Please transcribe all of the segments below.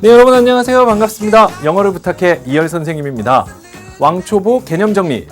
네, 여러분 안녕하세요. 반갑습니다. 영어를 부탁해 이열 선생님입니다. 왕초보 개념 정리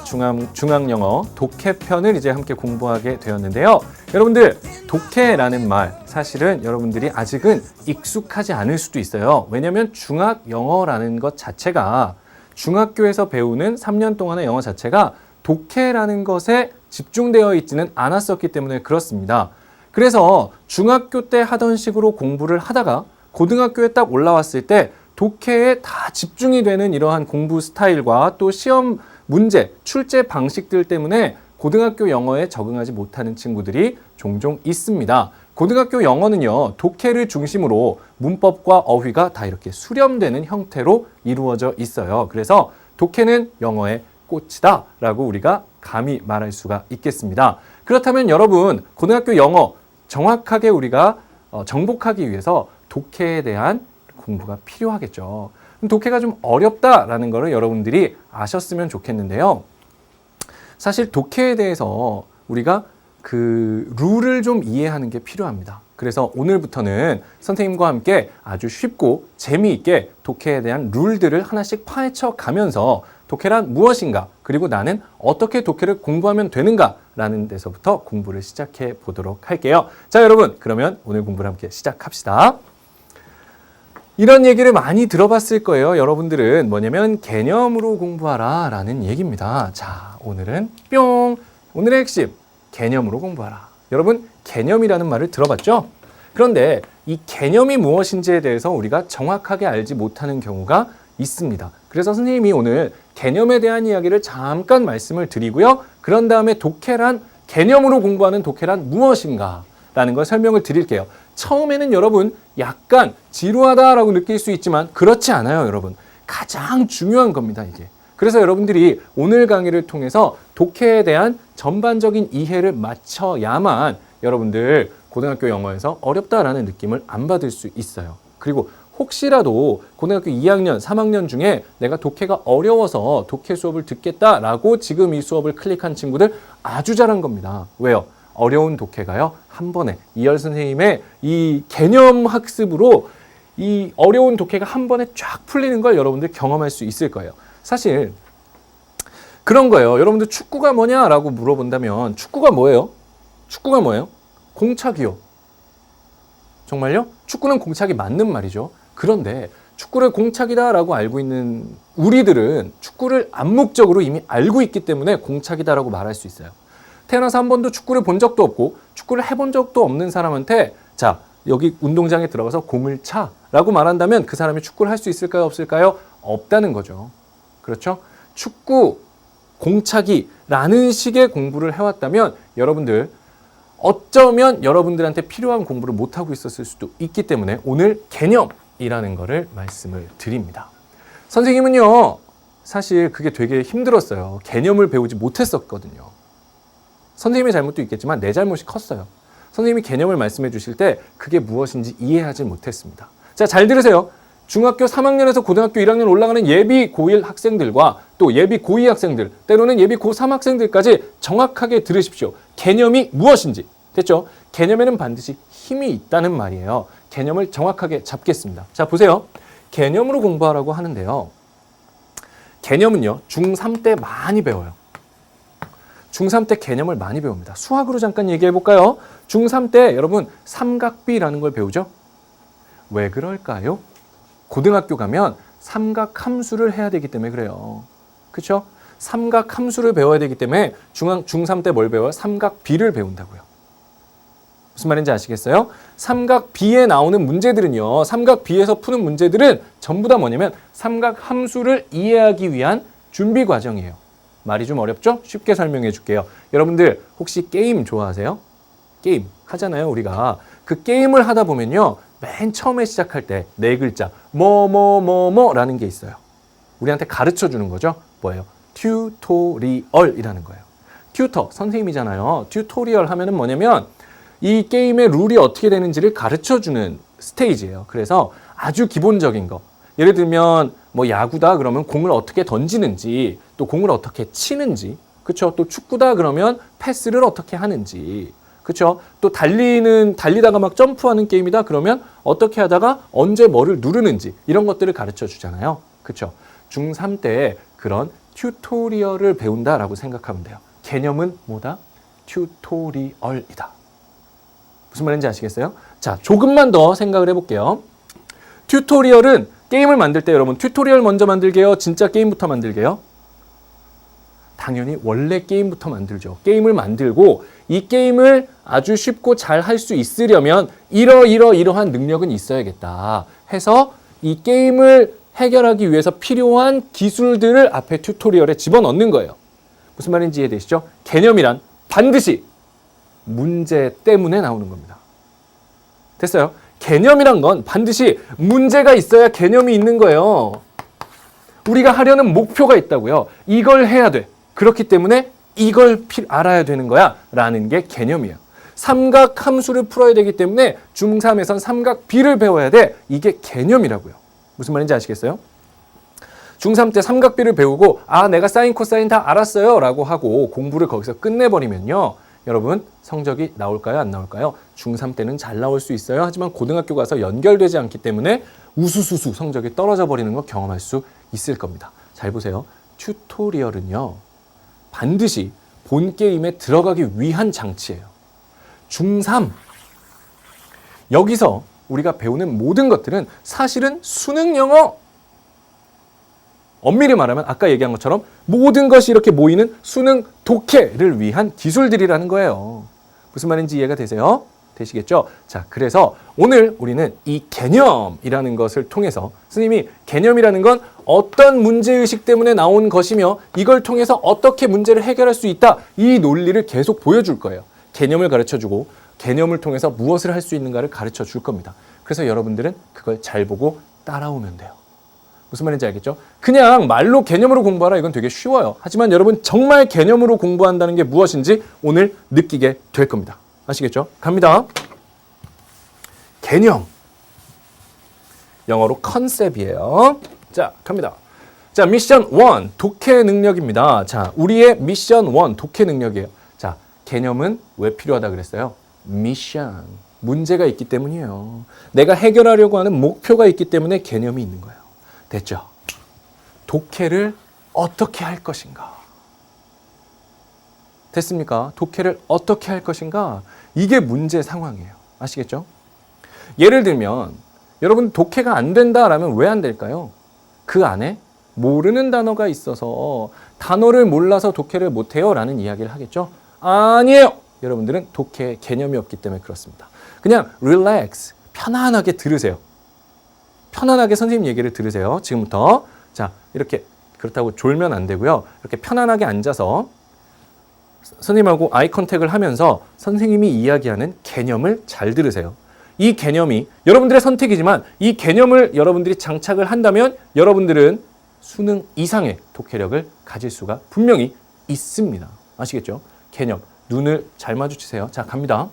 중앙영어 독해편을 이제 함께 공부하게 되었는데요. 여러분들 독해라는 말 사실은 여러분들이 아직은 익숙하지 않을 수도 있어요. 왜냐하면 중학영어라는 것 자체가 중학교에서 배우는 3년 동안의 영어 자체가 독해라는 것에 집중되어 있지는 않았었기 때문에 그렇습니다. 그래서 중학교 때 하던 식으로 공부를 하다가 고등학교에 딱 올라왔을 때 독해에 다 집중이 되는 이러한 공부 스타일과 또 시험 문제, 출제 방식들 때문에 고등학교 영어에 적응하지 못하는 친구들이 종종 있습니다. 고등학교 영어는요, 독해를 중심으로 문법과 어휘가 다 이렇게 수렴되는 형태로 이루어져 있어요. 그래서 독해는 영어의 꽃이다 라고 우리가 감히 말할 수가 있겠습니다. 그렇다면 여러분, 고등학교 영어 정확하게 우리가 정복하기 위해서 독해에 대한 공부가 필요하겠죠. 독해가 좀 어렵다라는 것을 여러분들이 아셨으면 좋겠는데요. 사실 독해에 대해서 우리가 그 룰을 좀 이해하는 게 필요합니다. 그래서 오늘부터는 선생님과 함께 아주 쉽고 재미있게 독해에 대한 룰들을 하나씩 파헤쳐 가면서 독해란 무엇인가, 그리고 나는 어떻게 독해를 공부하면 되는가 라는 데서부터 공부를 시작해 보도록 할게요. 자, 여러분, 그러면 오늘 공부를 함께 시작합시다. 이런 얘기를 많이 들어봤을 거예요. 여러분들은 뭐냐면 개념으로 공부하라 라는 얘기입니다. 자, 오늘은 뿅! 오늘의 핵심, 개념으로 공부하라. 여러분, 개념이라는 말을 들어봤죠? 그런데 이 개념이 무엇인지에 대해서 우리가 정확하게 알지 못하는 경우가 있습니다. 그래서 선생님이 오늘 개념에 대한 이야기를 잠깐 말씀을 드리고요. 그런 다음에 독해란, 개념으로 공부하는 독해란 무엇인가 라는 걸 설명을 드릴게요. 처음에는 여러분 약간 지루하다라고 느낄 수 있지만 그렇지 않아요, 여러분. 가장 중요한 겁니다, 이게. 그래서 여러분들이 오늘 강의를 통해서 독해에 대한 전반적인 이해를 맞춰야만 여러분들 고등학교 영어에서 어렵다라는 느낌을 안 받을 수 있어요. 그리고 혹시라도 고등학교 2학년, 3학년 중에 내가 독해가 어려워서 독해 수업을 듣겠다라고 지금 이 수업을 클릭한 친구들 아주 잘한 겁니다. 왜요? 어려운 독해가요, 한 번에 이열 선생님의 이 개념 학습으로 이 어려운 독해가 한 번에 쫙 풀리는 걸 여러분들 경험할 수 있을 거예요. 사실 그런 거예요. 여러분들 축구가 뭐냐라고 물어본다면 축구가 뭐예요? 축구가 뭐예요? 공차기요. 정말요? 축구는 공차기 맞는 말이죠. 그런데 축구를 공차기다라고 알고 있는 우리들은 축구를 암묵적으로 이미 알고 있기 때문에 공차기다라고 말할 수 있어요. 태어나서 한 번도 축구를 본 적도 없고 축구를 해본 적도 없는 사람한테 자, 여기 운동장에 들어가서 공을 차라고 말한다면 그 사람이 축구를 할 수 있을까요? 없을까요? 없다는 거죠. 그렇죠? 축구, 공차기라는 식의 공부를 해왔다면 여러분들 어쩌면 여러분들한테 필요한 공부를 못하고 있었을 수도 있기 때문에 오늘 개념이라는 거를 말씀을 드립니다. 선생님은요, 사실 그게 되게 힘들었어요. 개념을 배우지 못했었거든요. 선생님의 잘못도 있겠지만 내 잘못이 컸어요. 선생님이 개념을 말씀해 주실 때 그게 무엇인지 이해하지 못했습니다. 자, 잘 들으세요. 중학교 3학년에서 고등학교 1학년 올라가는 예비 고1 학생들과 또 예비 고2 학생들, 때로는 예비 고3 학생들까지 정확하게 들으십시오. 개념이 무엇인지. 됐죠? 개념에는 반드시 힘이 있다는 말이에요. 개념을 정확하게 잡겠습니다. 자, 보세요. 개념으로 공부하라고 하는데요. 개념은요, 중3 때 많이 배워요. 중3 때 개념을 많이 배웁니다. 수학으로 잠깐 얘기해 볼까요? 중3 때 여러분 삼각비라는 걸 배우죠? 왜 그럴까요? 고등학교 가면 삼각함수를 해야 되기 때문에 그래요. 그렇죠? 삼각함수를 배워야 되기 때문에 중3 때 뭘 배워요? 삼각비를 배운다고요. 무슨 말인지 아시겠어요? 삼각비에 나오는 문제들은요, 삼각비에서 푸는 문제들은 전부 다 뭐냐면 삼각함수를 이해하기 위한 준비 과정이에요. 말이 좀 어렵죠? 쉽게 설명해 줄게요. 여러분들 혹시 게임 좋아하세요? 게임 하잖아요, 우리가. 그 게임을 하다 보면요, 맨 처음에 시작할 때 네 글자 뭐라는 게 있어요. 우리한테 가르쳐 주는 거죠. 뭐예요? 튜토리얼이라는 거예요. 튜터, 선생님이잖아요. 튜토리얼 하면은 뭐냐면 이 게임의 룰이 어떻게 되는지를 가르쳐 주는 스테이지예요. 그래서 아주 기본적인 거. 예를 들면 뭐 야구다 그러면 공을 어떻게 던지는지, 또 공을 어떻게 치는지, 그렇죠? 또 축구다 그러면 패스를 어떻게 하는지, 그쵸? 또 달리다가 막 점프하는 게임이다 그러면 어떻게 하다가 언제 뭐를 누르는지 이런 것들을 가르쳐 주잖아요. 그쵸? 중3 때 그런 튜토리얼을 배운다라고 생각하면 돼요. 개념은 뭐다? 튜토리얼이다. 무슨 말인지 아시겠어요? 자, 조금만 더 생각을 해볼게요. 튜토리얼은 게임을 만들 때 여러분 튜토리얼 먼저 만들게요? 진짜 게임부터 만들게요? 당연히 원래 게임부터 만들죠. 게임을 만들고 이 게임을 아주 쉽고 잘 할 수 있으려면 이러한 능력은 있어야겠다 해서 이 게임을 해결하기 위해서 필요한 기술들을 앞에 튜토리얼에 집어넣는 거예요. 무슨 말인지 이해되시죠? 개념이란 반드시 문제 때문에 나오는 겁니다. 됐어요? 개념이란 건 반드시 문제가 있어야 개념이 있는 거예요. 우리가 하려는 목표가 있다고요. 이걸 해야 돼. 그렇기 때문에 이걸 알아야 되는 거야 라는 게 개념이에요. 삼각 함수를 풀어야 되기 때문에 중3에선 삼각 비를 배워야 돼. 이게 개념이라고요. 무슨 말인지 아시겠어요? 중3 때 삼각비를 배우고 내가 사인 코사인 다 알았어요 라고 하고 공부를 거기서 끝내버리면요. 여러분 성적이 나올까요? 안 나올까요? 중3 때는 잘 나올 수 있어요. 하지만 고등학교 가서 연결되지 않기 때문에 우수수수 성적이 떨어져 버리는 거 경험할 수 있을 겁니다. 잘 보세요. 튜토리얼은요. 반드시 본 게임에 들어가기 위한 장치예요. 중3 여기서 우리가 배우는 모든 것들은 사실은 수능 영어 엄밀히 말하면 아까 얘기한 것처럼 모든 것이 이렇게 모이는 수능 독해를 위한 기술들이라는 거예요. 무슨 말인지 이해가 되세요? 되시겠죠? 자, 그래서 오늘 우리는 이 개념이라는 것을 통해서 스님이 개념이라는 건 어떤 문제의식 때문에 나온 것이며 이걸 통해서 어떻게 문제를 해결할 수 있다. 이 논리를 계속 보여줄 거예요. 개념을 가르쳐주고 개념을 통해서 무엇을 할 수 있는가를 가르쳐 줄 겁니다. 그래서 여러분들은 그걸 잘 보고 따라오면 돼요. 무슨 말인지 알겠죠? 그냥 말로 개념으로 공부하라 이건 되게 쉬워요. 하지만 여러분 정말 개념으로 공부한다는 게 무엇인지 오늘 느끼게 될 겁니다. 아시겠죠? 갑니다. 개념. 영어로 컨셉이에요. 자, 갑니다. 자, 미션 1 독해 능력입니다. 자, 우리의 미션 1 독해 능력이에요. 자, 개념은 왜 필요하다 그랬어요? 미션. 문제가 있기 때문이에요. 내가 해결하려고 하는 목표가 있기 때문에 개념이 있는 거예요. 됐죠? 독해를 어떻게 할 것인가? 됐습니까? 독해를 어떻게 할 것인가? 이게 문제 상황이에요. 아시겠죠? 예를 들면 여러분 독해가 안 된다라면 왜 안 될까요? 그 안에 모르는 단어가 있어서 단어를 몰라서 독해를 못해요 라는 이야기를 하겠죠? 아니에요! 여러분들은 독해 개념이 없기 때문에 그렇습니다. 그냥 relax, 편안하게 들으세요. 편안하게 선생님 얘기를 들으세요. 지금부터. 자, 이렇게 그렇다고 졸면 안 되고요. 이렇게 편안하게 앉아서 선생님하고 아이 컨택을 하면서 선생님이 이야기하는 개념을 잘 들으세요. 이 개념이 여러분들의 선택이지만 이 개념을 여러분들이 장착을 한다면 여러분들은 수능 이상의 독해력을 가질 수가 분명히 있습니다. 아시겠죠? 개념. 눈을 잘 마주치세요. 자, 갑니다.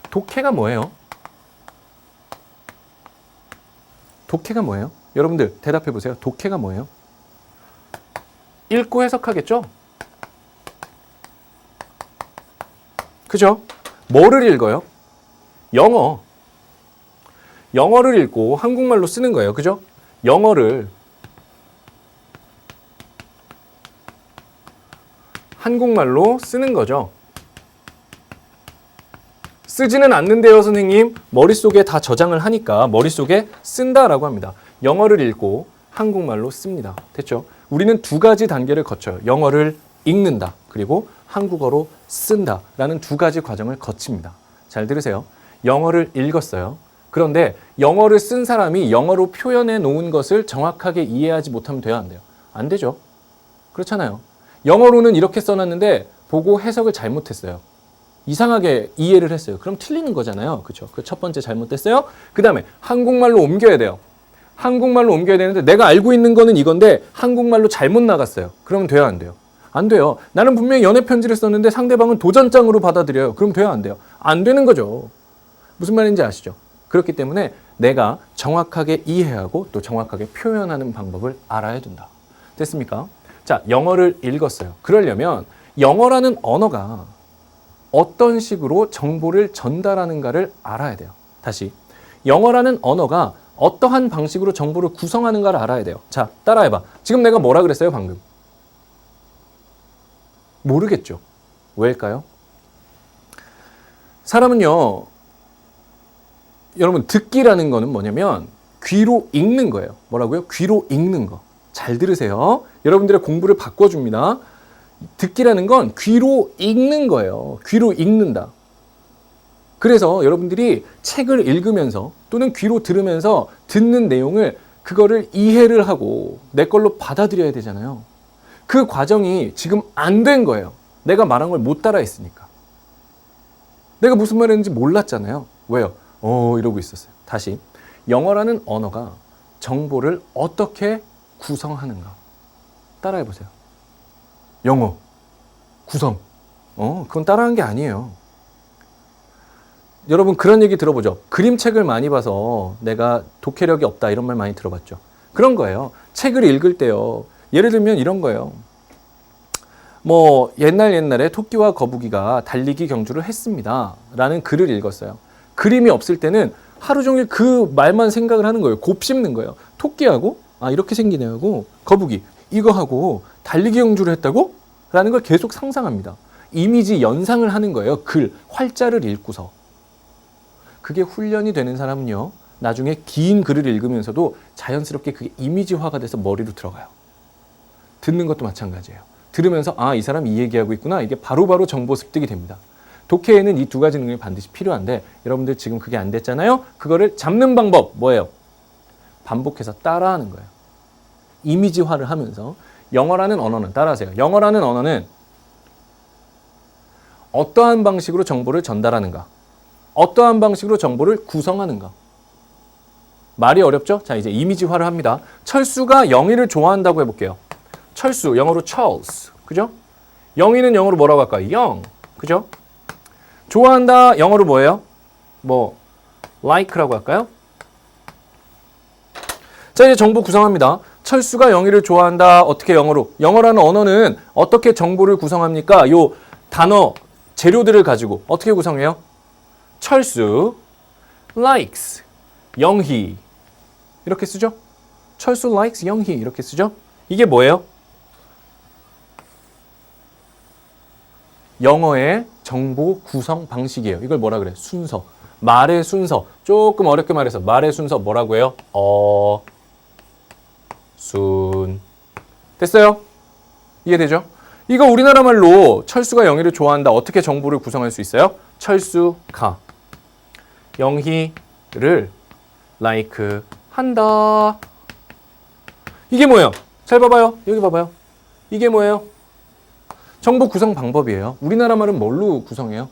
독해가 뭐예요? 독해가 뭐예요? 여러분들 대답해 보세요. 독해가 뭐예요? 읽고 해석하겠죠? 그죠? 뭐를 읽어요? 영어. 영어를 읽고 한국말로 쓰는 거예요. 그죠? 영어를 한국말로 쓰는 거죠. 쓰지는 않는데요, 선생님. 머릿속에 다 저장을 하니까 머릿속에 쓴다라고 합니다. 영어를 읽고 한국말로 씁니다. 됐죠? 우리는 두 가지 단계를 거쳐요. 영어를 읽는다. 그리고 한국어로 쓴다라는 두 가지 과정을 거칩니다. 잘 들으세요. 영어를 읽었어요. 그런데 영어를 쓴 사람이 영어로 표현해 놓은 것을 정확하게 이해하지 못하면 돼요, 안 돼요? 안 되죠. 그렇잖아요. 영어로는 이렇게 써놨는데 보고 해석을 잘못했어요. 이상하게 이해를 했어요. 그럼 틀리는 거잖아요. 그렇죠? 그 첫 번째 잘못됐어요. 그 다음에 한국말로 옮겨야 돼요. 한국말로 옮겨야 되는데 내가 알고 있는 거는 이건데 한국말로 잘못 나갔어요. 그러면 돼요, 안 돼요? 안 돼요. 나는 분명히 연애 편지를 썼는데 상대방은 도전장으로 받아들여요. 그럼 돼요, 안 돼요? 안 되는 거죠. 무슨 말인지 아시죠? 그렇기 때문에 내가 정확하게 이해하고 또 정확하게 표현하는 방법을 알아야 된다. 됐습니까? 자, 영어를 읽었어요. 그러려면 영어라는 언어가 어떤 식으로 정보를 전달하는가를 알아야 돼요. 다시, 영어라는 언어가 어떠한 방식으로 정보를 구성하는가를 알아야 돼요. 자, 따라해봐. 지금 내가 뭐라 그랬어요, 방금? 모르겠죠. 왜일까요? 사람은요, 여러분, 듣기라는 거는 뭐냐면 귀로 읽는 거예요. 뭐라고요? 귀로 읽는 거. 잘 들으세요. 여러분들의 공부를 바꿔줍니다. 듣기라는 건 귀로 읽는 거예요. 귀로 읽는다. 그래서 여러분들이 책을 읽으면서 또는 귀로 들으면서 듣는 내용을 그거를 이해를 하고 내 걸로 받아들여야 되잖아요. 그 과정이 지금 안 된 거예요. 내가 말한 걸 못 따라했으니까. 내가 무슨 말 했는지 몰랐잖아요. 왜요? 이러고 있었어요. 다시, 영어라는 언어가 정보를 어떻게 구성하는가. 따라해보세요. 영어, 구성. 그건 따라한 게 아니에요. 여러분 그런 얘기 들어보죠. 그림책을 많이 봐서 내가 독해력이 없다 이런 말 많이 들어봤죠. 그런 거예요. 책을 읽을 때요. 예를 들면 이런 거예요. 뭐 옛날에 토끼와 거북이가 달리기 경주를 했습니다. 라는 글을 읽었어요. 그림이 없을 때는 하루 종일 그 말만 생각을 하는 거예요. 곱씹는 거예요. 토끼하고 이렇게 생긴 애하고 거북이 이거 하고 달리기 경주를 했다고? 라는 걸 계속 상상합니다. 이미지 연상을 하는 거예요. 글, 활자를 읽고서. 그게 훈련이 되는 사람은요. 나중에 긴 글을 읽으면서도 자연스럽게 그게 이미지화가 돼서 머리로 들어가요. 듣는 것도 마찬가지예요. 들으면서 이 사람 이 얘기하고 있구나. 이게 바로바로 정보 습득이 됩니다. 독해에는 이 두 가지 능력이 반드시 필요한데 여러분들 지금 그게 안 됐잖아요. 그거를 잡는 방법 뭐예요? 반복해서 따라하는 거예요. 이미지화를 하면서. 영어라는 언어는 따라하세요. 영어라는 언어는 어떠한 방식으로 정보를 전달하는가? 어떠한 방식으로 정보를 구성하는가? 말이 어렵죠? 자, 이제 이미지화를 합니다. 철수가 영희를 좋아한다고 해볼게요. 철수, 영어로 Charles. 그죠? 영희는 영어로 뭐라고 할까요? 영. 그죠? 좋아한다, 영어로 뭐예요? like라고 할까요? 자, 이제 정보 구성합니다. 철수가 영희를 좋아한다. 어떻게 영어로? 영어라는 언어는 어떻게 정보를 구성합니까? 요 단어, 재료들을 가지고 어떻게 구성해요? 철수, likes, 영희. 이렇게 쓰죠? 철수 likes, 영희. 이렇게 쓰죠? 이게 뭐예요? 영어의 정보 구성 방식이에요. 이걸 뭐라 그래? 순서. 말의 순서. 조금 어렵게 말해서 말의 순서 뭐라고 해요? 순. 됐어요? 이해되죠? 이거 우리나라 말로 철수가 영희를 좋아한다. 어떻게 정보를 구성할 수 있어요? 철수가 영희를 like 한다. 이게 뭐예요? 잘 봐봐요. 여기 봐봐요. 이게 뭐예요? 정보 구성 방법이에요. 우리나라 말은 뭘로 구성해요?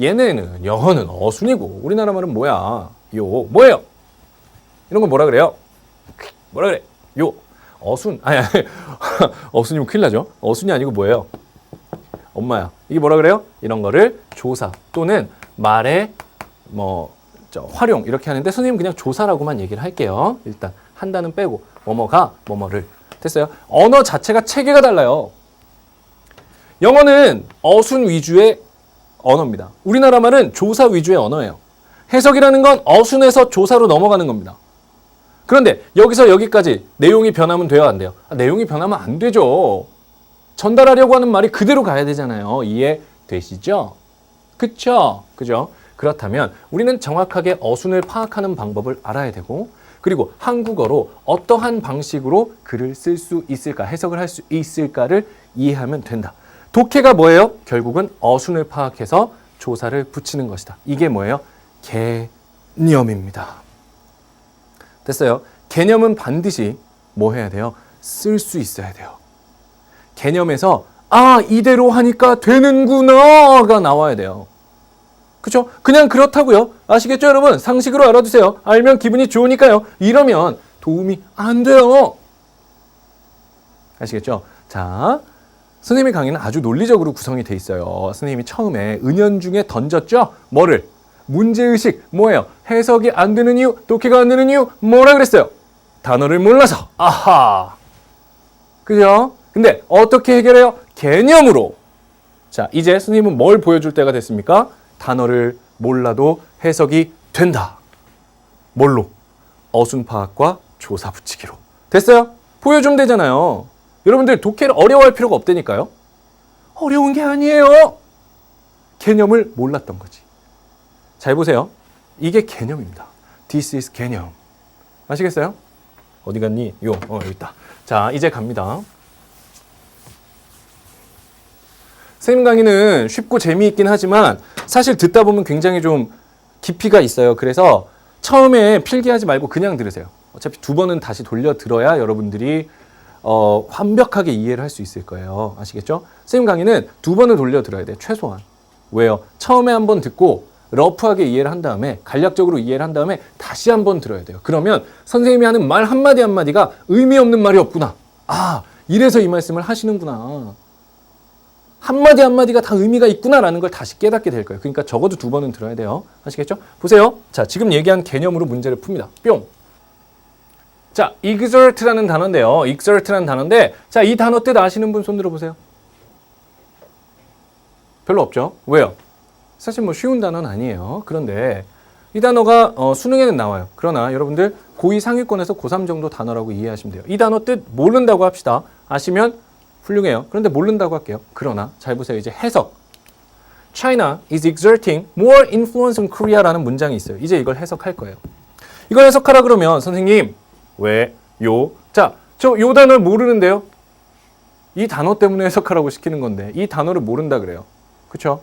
얘네는 영어는 어순이고 우리나라 말은 뭐야? 뭐예요? 이런 거 뭐라 그래요? 뭐라 그래? 어순. 어순이면 큰일 나죠. 어순이 아니고 뭐예요? 엄마야. 이게 뭐라 그래요? 이런 거를 조사 또는 말의 활용 이렇게 하는데 선생님 그냥 조사라고만 얘기를 할게요. 일단 한다는 빼고 뭐뭐가 뭐뭐를. 됐어요? 언어 자체가 체계가 달라요. 영어는 어순 위주의 언어입니다. 우리나라 말은 조사 위주의 언어예요. 해석이라는 건 어순에서 조사로 넘어가는 겁니다. 그런데 여기서 여기까지 내용이 변하면 돼요, 안 돼요? 내용이 변하면 안 되죠. 전달하려고 하는 말이 그대로 가야 되잖아요. 이해되시죠? 그쵸? 그죠? 그렇다면 우리는 정확하게 어순을 파악하는 방법을 알아야 되고 그리고 한국어로 어떠한 방식으로 글을 쓸 수 있을까, 해석을 할 수 있을까를 이해하면 된다. 독해가 뭐예요? 결국은 어순을 파악해서 조사를 붙이는 것이다. 이게 뭐예요? 개념입니다. 됐어요? 개념은 반드시 뭐 해야 돼요? 쓸 수 있어야 돼요. 개념에서 이대로 하니까 되는구나가 나와야 돼요. 그렇죠? 그냥 그렇다고요. 아시겠죠, 여러분? 상식으로 알아두세요. 알면 기분이 좋으니까요. 이러면 도움이 안 돼요. 아시겠죠? 자, 선생님의 강의는 아주 논리적으로 구성이 돼 있어요. 선생님이 처음에 은연중에 던졌죠? 뭐를? 문제의식, 뭐예요? 해석이 안 되는 이유, 독해가 안 되는 이유, 뭐라 그랬어요? 단어를 몰라서. 아하. 그죠? 근데 어떻게 해결해요? 개념으로. 자, 자, 이제 선생님은 뭘 보여줄 때가 됐습니까? 단어를 몰라도 해석이 된다. 뭘로? 어순 파악과 조사 붙이기로. 됐어요? 보여주면 되잖아요. 여러분들 독해를 어려워할 필요가 없다니까요. 어려운 게 아니에요. 개념을 몰랐던 거지. 잘 보세요. 이게 개념입니다. This is 개념. 아시겠어요? 어디 갔니? 여기 있다. 자, 이제 갑니다. 선생님 강의는 쉽고 재미있긴 하지만 사실 듣다 보면 굉장히 좀 깊이가 있어요. 그래서 처음에 필기하지 말고 그냥 들으세요. 어차피 2번은 다시 돌려 들어야 여러분들이 완벽하게 이해를 할 수 있을 거예요. 아시겠죠? 선생님 강의는 2번을 돌려 들어야 돼요. 최소한. 왜요? 처음에 한번 듣고 러프하게 이해를 한 다음에 간략적으로 이해를 한 다음에 다시 한번 들어야 돼요. 그러면 선생님이 하는 말 한마디 한마디가 의미 없는 말이 없구나. 아, 이래서 이 말씀을 하시는구나. 한마디 한마디가 다 의미가 있구나라는 걸 다시 깨닫게 될 거예요. 그러니까 적어도 2번은 들어야 돼요. 아시겠죠? 보세요. 자, 지금 얘기한 개념으로 문제를 풉니다. 뿅. 자, exert라는 단어인데요. exert라는 단어인데, 자, 이 단어 뜻 아시는 분 손 들어보세요. 별로 없죠? 왜요? 사실 뭐 쉬운 단어는 아니에요. 그런데 이 단어가 수능에는 나와요. 그러나 여러분들 고2 상위권에서 고3 정도 단어라고 이해하시면 돼요. 이 단어 뜻 모른다고 합시다. 아시면 훌륭해요. 그런데 모른다고 할게요. 그러나 잘 보세요. 이제 해석. China is exerting more influence on Korea라는 문장이 있어요. 이제 이걸 해석할 거예요. 이걸 해석하라 그러면 선생님 왜? 요? 자, 저 요 단어를 모르는데요. 이 단어 때문에 해석하라고 시키는 건데 이 단어를 모른다 그래요. 그렇죠?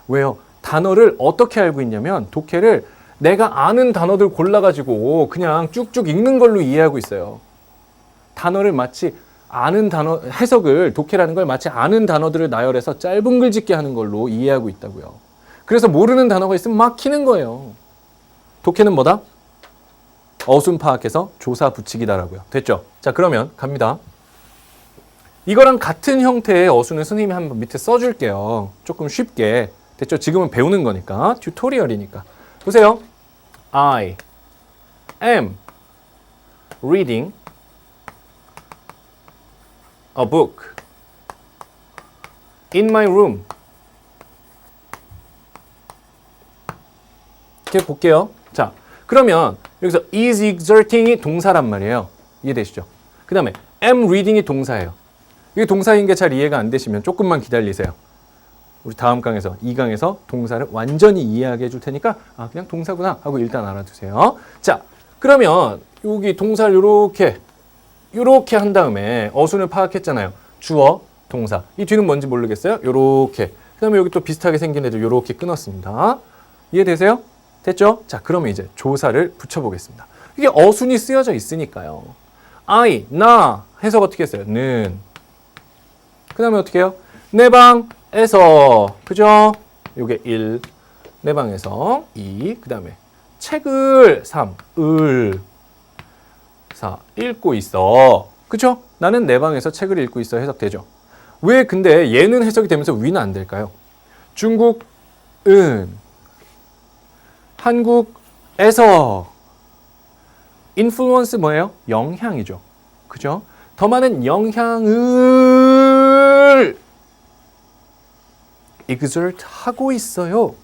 왜요? 단어를 어떻게 알고 있냐면 독해를 내가 아는 단어들 골라가지고 그냥 쭉쭉 읽는 걸로 이해하고 있어요. 단어를 마치 아는 단어, 해석을 독해라는 걸 마치 아는 단어들을 나열해서 짧은 글 짓게 하는 걸로 이해하고 있다고요. 그래서 모르는 단어가 있으면 막히는 거예요. 독해는 뭐다? 어순 파악해서 조사 붙이기다라고요. 됐죠? 자, 그러면 갑니다. 이거랑 같은 형태의 어순을 선생님이 한번 밑에 써줄게요. 조금 쉽게. 됐죠? 지금은 배우는 거니까. 튜토리얼이니까. 보세요. I am reading a book in my room. 이렇게 볼게요. 자, 그러면 여기서 is exerting이 동사란 말이에요. 이해되시죠? 그 다음에 am reading이 동사예요. 이게 동사인 게 잘 이해가 안 되시면 조금만 기다리세요. 우리 다음 강에서, 이 강에서 동사를 완전히 이해하게 해줄 테니까 아, 그냥 동사구나 하고 일단 알아두세요. 자, 그러면 여기 동사를 요렇게 한 다음에 어순을 파악했잖아요. 주어, 동사. 이 뒤는 뭔지 모르겠어요? 요렇게. 그 다음에 여기 또 비슷하게 생긴 애들 요렇게 끊었습니다. 이해되세요? 됐죠? 자, 그러면 이제 조사를 붙여보겠습니다. 이게 어순이 쓰여져 있으니까요. I, 나 해석 어떻게 했어요? 는. 그 다음에 어떻게 해요? 내 방에서, 그죠? 요게 1, 내 방에서 2, 그 다음에 책을 3, 을 4, 읽고 있어. 그쵸? 나는 내 방에서 책을 읽고 있어 해석되죠. 왜 근데 얘는 해석이 되면서 위는 안 될까요? 중국은 한국에서 influence 뭐예요? 영향이죠. 그죠? 더 많은 영향을 exert 하고 있어요.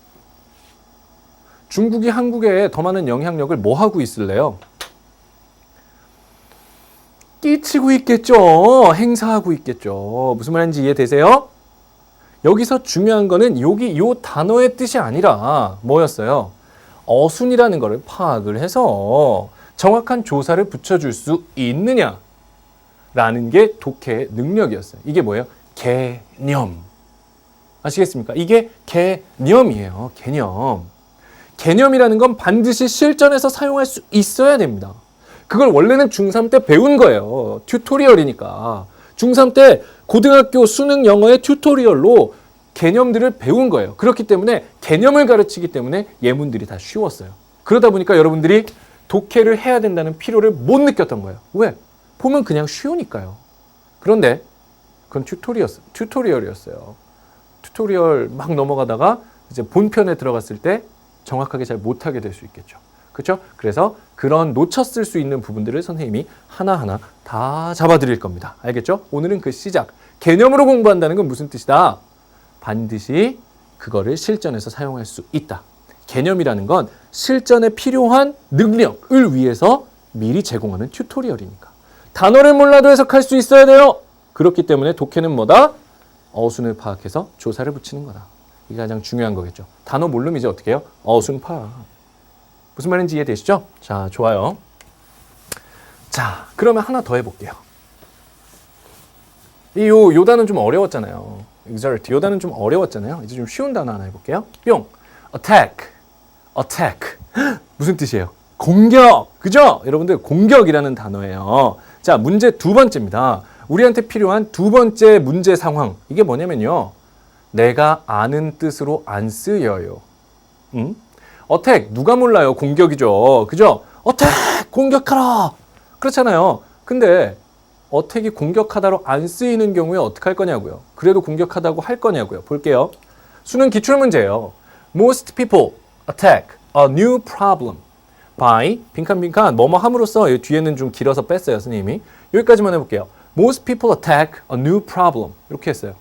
중국이 한국에 더 많은 영향력을 뭐 하고 있을래요? 끼치고 있겠죠. 행사하고 있겠죠. 무슨 말인지 이해되세요? 여기서 중요한 거는 여기 요 단어의 뜻이 아니라 뭐였어요? 어순이라는 거를 파악을 해서 정확한 조사를 붙여줄 수 있느냐 라는 게 독해의 능력이었어요. 이게 뭐예요? 개념. 아시겠습니까? 이게 개념이에요. 개념. 개념이라는 건 반드시 실전에서 사용할 수 있어야 됩니다. 그걸 원래는 중3 때 배운 거예요. 튜토리얼이니까. 중3 때 고등학교 수능 영어의 튜토리얼로 개념들을 배운 거예요. 그렇기 때문에 개념을 가르치기 때문에 예문들이 다 쉬웠어요. 그러다 보니까 여러분들이 독해를 해야 된다는 필요를 못 느꼈던 거예요. 왜? 보면 그냥 쉬우니까요. 그런데 그건 튜토리얼이었어요. 튜토리얼 막 넘어가다가 이제 본편에 들어갔을 때 정확하게 잘 못하게 될 수 있겠죠. 그렇죠? 그래서 그런 놓쳤을 수 있는 부분들을 선생님이 하나하나 다 잡아드릴 겁니다. 알겠죠? 오늘은 그 시작. 개념으로 공부한다는 건 무슨 뜻이다? 반드시 그거를 실전에서 사용할 수 있다. 개념이라는 건 실전에 필요한 능력을 위해서 미리 제공하는 튜토리얼이니까. 단어를 몰라도 해석할 수 있어야 돼요. 그렇기 때문에 독해는 뭐다? 어순을 파악해서 조사를 붙이는 거다. 이게 가장 중요한 거겠죠. 단어 모르면 이제 어떻게 해요? 어순 파악. 무슨 말인지 이해되시죠? 자, 좋아요. 자, 그러면 하나 더 해볼게요. 요 단어는 좀 어려웠잖아요. exert. 요 단어는 좀 어려웠잖아요. 이제 좀 쉬운 단어 하나 해볼게요. 뿅. attack. attack. 무슨 뜻이에요? 공격. 그죠? 여러분들 공격이라는 단어예요. 자, 문제 두 번째입니다. 우리한테 필요한 두 번째 문제 상황. 이게 뭐냐면요. 내가 아는 뜻으로 안 쓰여요. attack. 누가 몰라요? 공격이죠. 그죠? attack. 공격하라. 그렇잖아요. 근데 attack이 공격하다로 안 쓰이는 경우에 어떻게 할 거냐고요. 그래도 공격하다고 할 거냐고요. 볼게요. 수능 기출문제예요. Most people attack a new problem by 빈칸빈칸 뭐뭐 함으로써 이 뒤에는 좀 길어서 뺐어요. 선생님이. 여기까지만 해볼게요. Most people attack a new problem 이렇게 했어요.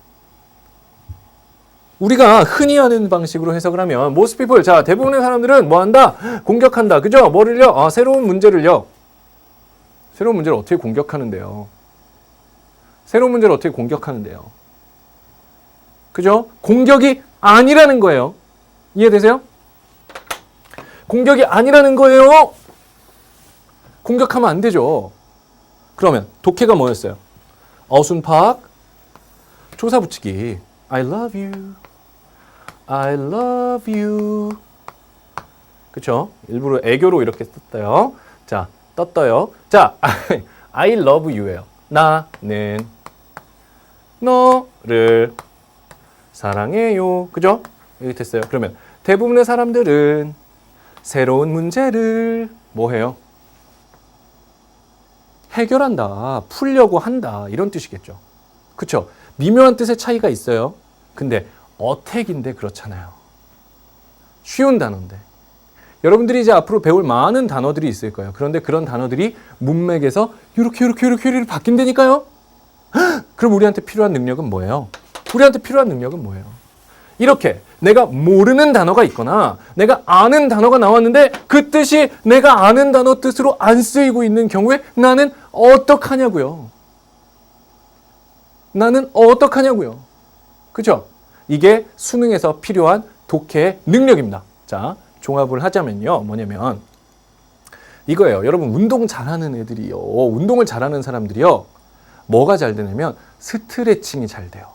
우리가 흔히 하는 방식으로 해석을 하면 most people, 자 대부분의 사람들은 뭐 한다? 공격한다. 그죠? 뭐를요? 새로운 문제를요. 새로운 문제를 어떻게 공격하는데요? 새로운 문제를 어떻게 공격하는데요? 그죠? 공격이 아니라는 거예요. 이해되세요? 공격이 아니라는 거예요. 공격하면 안 되죠. 그러면 독해가 뭐였어요? 어순 파악, 조사 붙이기. I love you. I love you. 그쵸? 일부러 애교로 이렇게 썼어요. 자, 떴어요. 자, I love you예요. 나는 너를 사랑해요. 그죠? 여기 됐어요. 그러면 대부분의 사람들은 새로운 문제를 뭐 해요? 해결한다. 풀려고 한다. 이런 뜻이겠죠. 그쵸? 미묘한 뜻의 차이가 있어요. 근데 어택인데 그렇잖아요. 쉬운 단어인데. 여러분들이 이제 앞으로 배울 많은 단어들이 있을 거예요. 그런데 그런 단어들이 문맥에서 이렇게 바뀐다니까요. 그럼 우리한테 필요한 능력은 뭐예요? 우리한테 필요한 능력은 뭐예요? 이렇게 내가 모르는 단어가 있거나 내가 아는 단어가 나왔는데 그 뜻이 내가 아는 단어 뜻으로 안 쓰이고 있는 경우에 나는 어떡하냐고요. 나는 어떡하냐고요. 그죠? 이게 수능에서 필요한 독해의 능력입니다. 자, 종합을 하자면요. 뭐냐면 이거예요. 여러분 운동 잘하는 애들이요. 운동을 잘하는 사람들이요. 뭐가 잘 되냐면 스트레칭이 잘 돼요.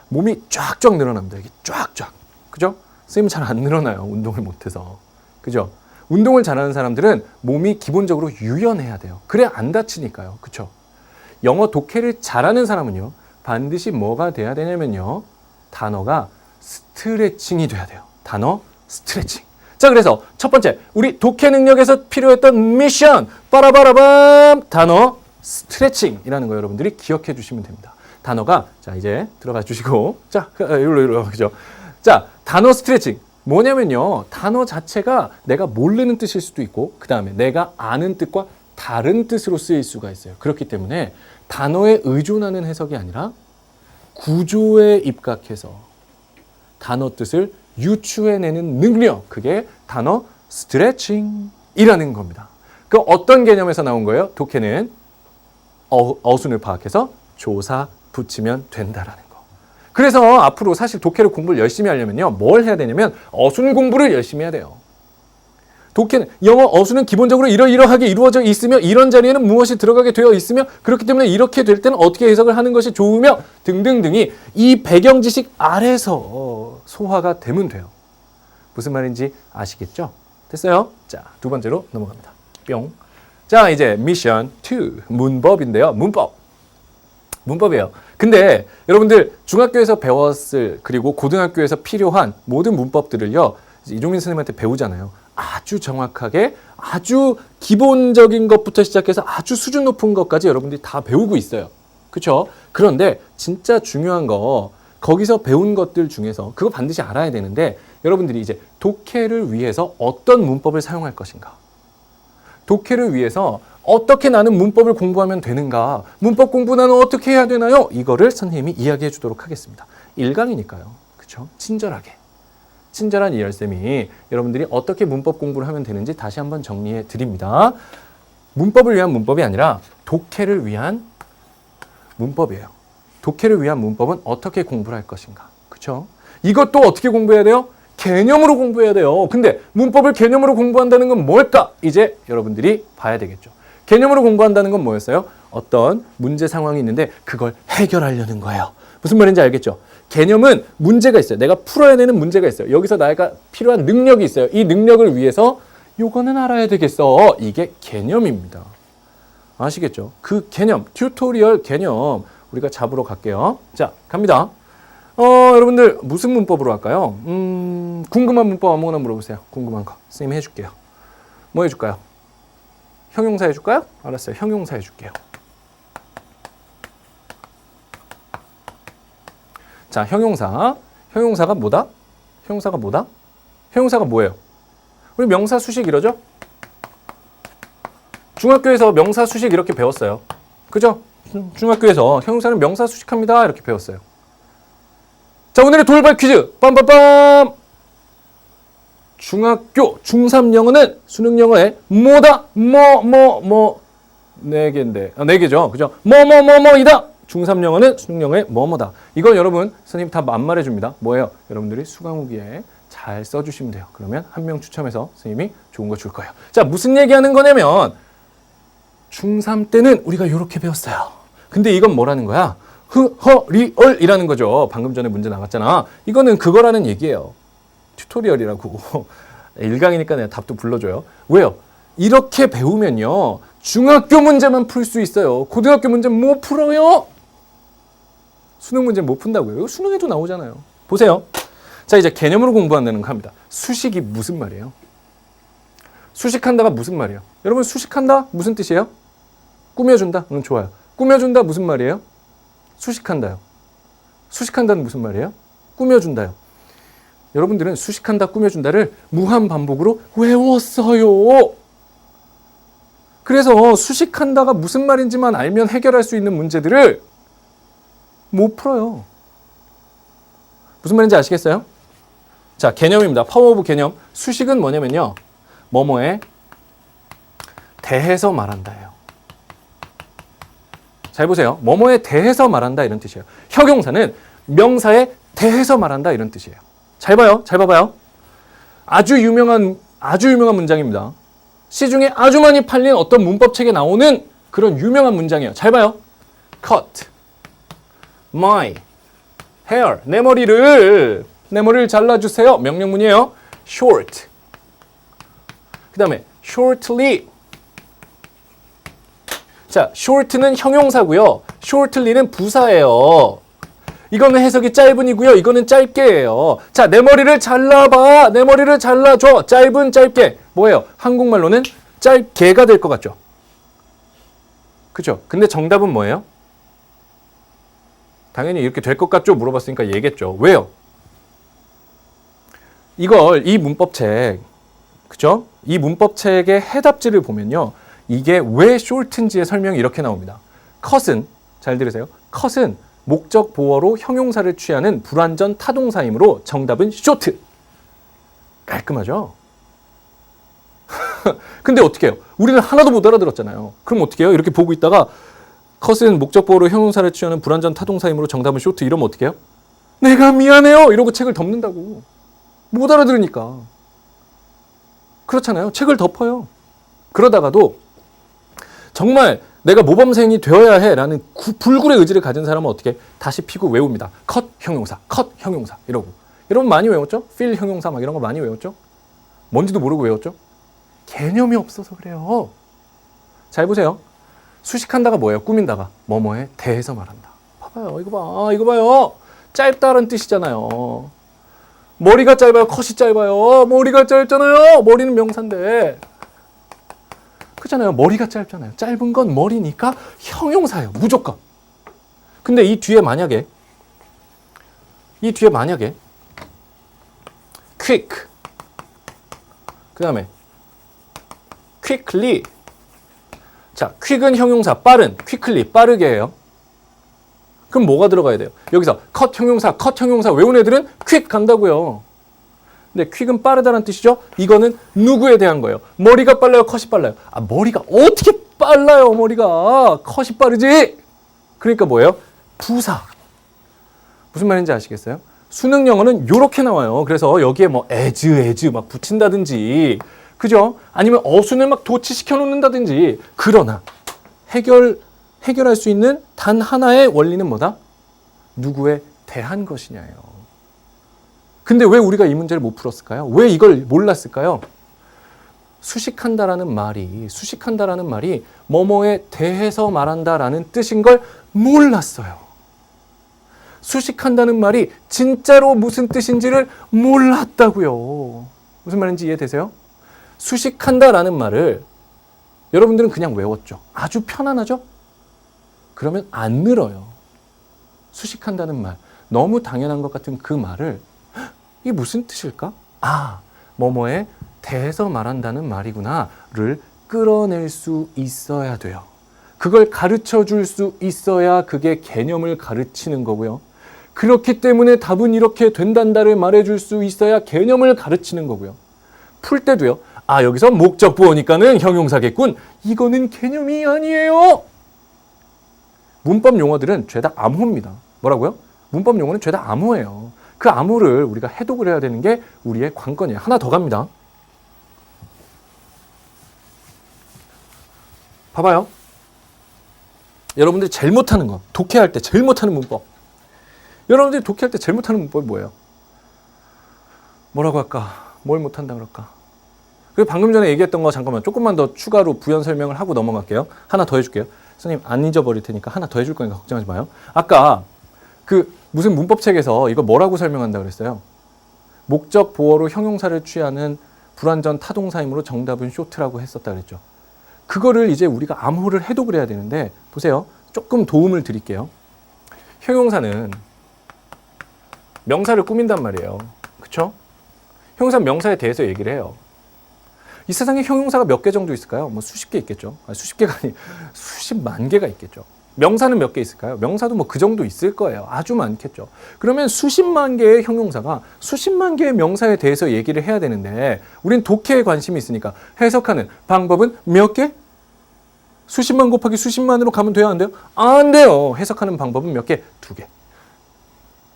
몸이 쫙쫙 늘어납니다. 이게 쫙쫙. 그죠? 선생님 잘 안 늘어나요. 운동을 못해서. 그죠? 운동을 잘하는 사람들은 몸이 기본적으로 유연해야 돼요. 그래야 안 다치니까요. 그죠? 영어 독해를 잘하는 사람은요. 반드시 뭐가 돼야 되냐면요. 단어가 스트레칭이 돼야 돼요. 단어 스트레칭. 자, 그래서 첫 번째 우리 독해 능력에서 필요했던 미션 빠라바라밤 단어 스트레칭이라는 거 여러분들이 기억해 주시면 됩니다. 단어가 자 이제 들어가 주시고 자 이리로 그죠? 자 단어 스트레칭 뭐냐면요 단어 자체가 내가 모르는 뜻일 수도 있고 그 다음에 내가 아는 뜻과 다른 뜻으로 쓰일 수가 있어요. 그렇기 때문에 단어에 의존하는 해석이 아니라 구조에 입각해서 단어 뜻을 유추해내는 능력 그게 단어 스트레칭이라는 겁니다. 그 어떤 개념에서 나온 거예요? 독해는 어순을 파악해서 조사 붙이면 된다라는 거. 그래서 앞으로 사실 독해를 공부를 열심히 하려면요. 뭘 해야 되냐면 어순 공부를 열심히 해야 돼요. 독해는 영어 어순은 기본적으로 이러이러하게 이루어져 있으며 이런 자리에는 무엇이 들어가게 되어 있으며 그렇기 때문에 이렇게 될 때는 어떻게 해석을 하는 것이 좋으며 등등등이 이 배경 지식 아래서 소화가 되면 돼요. 무슨 말인지 아시겠죠? 됐어요? 자, 두 번째로 넘어갑니다. 뿅. 자, 이제 미션 2 문법인데요. 문법이에요. 근데 여러분들 중학교에서 배웠을 그리고 고등학교에서 필요한 모든 문법들을요. 이종민 선생님한테 배우잖아요. 아주 정확하게 아주 기본적인 것부터 시작해서 아주 수준 높은 것까지 여러분들이 다 배우고 있어요. 그렇죠? 그런데 진짜 중요한 거 거기서 배운 것들 중에서 그거 반드시 알아야 되는데 여러분들이 이제 독해를 위해서 어떤 문법을 사용할 것인가? 독해를 위해서 어떻게 나는 문법을 공부하면 되는가? 문법 공부 나는 어떻게 해야 되나요? 이거를 선생님이 이야기해 주도록 하겠습니다. 1강이니까요. 그죠? 그렇죠? 친절한 이열쌤이 여러분들이 어떻게 문법 공부를 하면 되는지 다시 한번 정리해 드립니다. 문법을 위한 문법이 아니라 독해를 위한 문법이에요. 독해를 위한 문법은 어떻게 공부를 할 것인가. 그렇죠? 이것도 어떻게 공부해야 돼요? 개념으로 공부해야 돼요. 근데 문법을 개념으로 공부한다는 건 뭘까? 이제 여러분들이 봐야 되겠죠. 개념으로 공부한다는 건 뭐였어요? 어떤 문제 상황이 있는데 그걸 해결하려는 거예요. 무슨 말인지 알겠죠? 개념은 문제가 있어요. 내가 풀어야 되는 문제가 있어요. 여기서 내가 필요한 능력이 있어요. 이 능력을 위해서 요거는 알아야 되겠어. 이게 개념입니다. 아시겠죠? 그 개념, 튜토리얼 개념 우리가 잡으러 갈게요. 자, 갑니다. 여러분들 무슨 문법으로 할까요? 궁금한 문법 아무거나 물어보세요. 궁금한 거. 선생님이 해줄게요. 뭐 해줄까요? 형용사 해줄까요? 알았어요. 형용사 해줄게요. 자, 형용사. 형용사가 뭐다? 형용사가 뭐다? 형용사가 뭐예요? 우리 명사 수식 이러죠? 중학교에서 명사 수식 이렇게 배웠어요. 그죠? 중학교에서 형용사는 명사 수식합니다. 이렇게 배웠어요. 자, 오늘의 돌발 퀴즈. 빰빰빰. 중학교 중3 영어는 수능 영어에 뭐다? 네 개인데. 네 개죠. 그죠? 뭐이다. 중3 영어는 수능 영어에 뭐다. 이건 여러분 선생님 다 만말해 줍니다. 뭐예요? 여러분들이 수강후기에 잘 써주시면 돼요. 그러면 한 명 추첨해서 선생님이 좋은 거 줄 거예요. 자, 무슨 얘기하는 거냐면 중3 때는 우리가 이렇게 배웠어요. 근데 이건 뭐라는 거야? 리얼이라는 거죠. 방금 전에 문제 나갔잖아. 이거는 그거라는 얘기예요. 튜토리얼이라고. 1강이니까 내가 답도 불러줘요. 왜요? 이렇게 배우면요. 중학교 문제만 풀 수 있어요. 고등학교 문제 못 풀어요. 수능 문제 못 푼다고요. 이거 수능에도 나오잖아요. 보세요. 자, 이제 개념으로 공부한다는 거 합니다. 수식이 무슨 말이에요? 수식한다가 무슨 말이에요? 여러분 수식한다? 무슨 뜻이에요? 꾸며준다? 좋아요. 꾸며준다 무슨 말이에요? 수식한다요. 수식한다는 무슨 말이에요? 꾸며준다요. 여러분들은 수식한다, 꾸며준다를 무한 반복으로 외웠어요. 그래서 수식한다가 무슨 말인지만 알면 해결할 수 있는 문제들을 못 풀어요. 무슨 말인지 아시겠어요? 자, 개념입니다. 파워 오브 개념. 수식은 뭐냐면요. 뭐뭐에 대해서 말한다예요. 잘 보세요. 뭐뭐에 대해서 말한다 이런 뜻이에요. 형용사는 명사에 대해서 말한다 이런 뜻이에요. 잘 봐요. 잘 봐봐요. 아주 유명한 문장입니다. 시중에 아주 많이 팔린 어떤 문법책에 나오는 그런 유명한 문장이에요. 잘 봐요. Cut my hair. 내 머리를 잘라주세요. 명령문이에요. Short. 그 다음에 shortly. 자, short는 형용사고요. shortly는 부사예요. 이거는 해석이 짧은이고요. 이거는 짧게예요. 자, 내 머리를 잘라봐. 내 머리를 잘라줘. 짧은, 짧게. 뭐예요? 한국말로는 짧게가 될 것 같죠? 그죠? 근데 정답은 뭐예요? 당연히 이렇게 될 것 같죠? 물어봤으니까 얘기했죠. 왜요? 이 문법책, 그죠? 이 문법책의 해답지를 보면요. 이게 왜 short인지의 설명이 이렇게 나옵니다. cut은, 잘 들으세요. cut은 목적 보어로 형용사를 취하는 불완전 타동사이므로 정답은 short. 깔끔하죠? 근데 어떻게 해요? 우리는 하나도 못 알아들었잖아요. 그럼 어떻게 해요? 이렇게 보고 있다가 cut은 목적 보어로 형용사를 취하는 불완전 타동사이므로 정답은 short. 이러면 어떻게 해요? 내가 미안해요. 이러고 책을 덮는다고. 못 알아들으니까. 그렇잖아요. 책을 덮어요. 그러다가도 정말 내가 모범생이 되어야 해라는 불굴의 의지를 가진 사람은 어떻게 다시 피고 외웁니다. 컷 형용사, 컷 형용사 이러고. 여러분 많이 외웠죠? 필 형용사 막 이런 거 많이 외웠죠? 뭔지도 모르고 외웠죠? 개념이 없어서 그래요. 잘 보세요. 수식한다가 뭐예요? 꾸민다가 뭐뭐에 대해서 말한다. 봐봐요. 이거 봐요. 짧다는 뜻이잖아요. 머리가 짧아요? 컷이 짧아요? 머리가 짧잖아요. 머리는 명사인데. 그렇잖아요. 머리가 짧잖아요. 짧은 건 머리니까 형용사예요. 무조건. 근데 이 뒤에 만약에 quick 그 다음에 quickly. 자, quick은 형용사, 빠른, quickly, 빠르게 해요. 그럼 뭐가 들어가야 돼요? 여기서 컷 형용사 외운 애들은 퀵 간다고요. 근데 퀵은 빠르다는 뜻이죠. 이거는 누구에 대한 거예요? 머리가 빨라요? 컷이 빨라요? 아, 머리가 어떻게 빨라요? 머리가 컷이 빠르지? 그러니까 뭐예요? 부사. 무슨 말인지 아시겠어요? 수능 영어는 요렇게 나와요. 그래서 여기에 뭐 as 막 붙인다든지, 그죠? 아니면 어순을 막 도치시켜 놓는다든지. 그러나 해결할 수 있는 단 하나의 원리는 뭐다? 누구에 대한 것이냐예요. 근데 왜 우리가 이 문제를 못 풀었을까요? 왜 이걸 몰랐을까요? 수식한다라는 말이 뭐뭐에 대해서 말한다라는 뜻인 걸 몰랐어요. 수식한다는 말이 진짜로 무슨 뜻인지를 몰랐다고요. 무슨 말인지 이해되세요? 수식한다라는 말을 여러분들은 그냥 외웠죠. 아주 편안하죠? 그러면 안 늘어요. 수식한다는 말, 너무 당연한 것 같은 그 말을 이게 무슨 뜻일까? 아, 뭐뭐에 대해서 말한다는 말이구나를 끌어낼 수 있어야 돼요. 그걸 가르쳐 줄 수 있어야 그게 개념을 가르치는 거고요. 그렇기 때문에 답은 이렇게 된단다를 말해줄 수 있어야 개념을 가르치는 거고요. 풀 때도요. 아, 여기서 목적 부어니까는 형용사겠군. 이거는 개념이 아니에요. 문법 용어들은 죄다 암호입니다. 뭐라고요? 문법 용어는 죄다 암호예요. 그 암호를 우리가 해독을 해야 되는 게 우리의 관건이에요. 하나 더 갑니다. 봐봐요. 여러분들이 제일 못하는 거, 독해할 때 제일 못하는 문법. 여러분들이 독해할 때 제일 못하는 문법이 뭐예요? 뭐라고 할까? 뭘 못한다 그럴까? 그리고 방금 전에 얘기했던 거 잠깐만 조금만 더 추가로 부연 설명을 하고 넘어갈게요. 하나 더 해줄게요. 선생님 안 잊어버릴 테니까 하나 더 해줄 거니까 걱정하지 마요. 아까 그 무슨 문법책에서 이거 뭐라고 설명한다 그랬어요? 목적 보어로 형용사를 취하는 불완전 타동사이므로 정답은 쇼트라고 했었다 그랬죠. 그거를 이제 우리가 암호를 해독을 해야 되는데 보세요. 조금 도움을 드릴게요. 형용사는 명사를 꾸민단 말이에요. 그쵸? 형용사는 명사에 대해서 얘기를 해요. 이 세상에 형용사가 몇 개 정도 있을까요? 뭐 수십 개 있겠죠. 아니, 수십 개가 아니 수십만 개가 있겠죠. 명사는 몇 개 있을까요? 명사도 뭐 그 정도 있을 거예요. 아주 많겠죠. 그러면 수십만 개의 형용사가 수십만 개의 명사에 대해서 얘기를 해야 되는데 우린 독해에 관심이 있으니까 해석하는 방법은 몇 개? 수십만 곱하기 수십만으로 가면 돼요? 안 돼요? 안 돼요. 해석하는 방법은 몇 개? 두 개.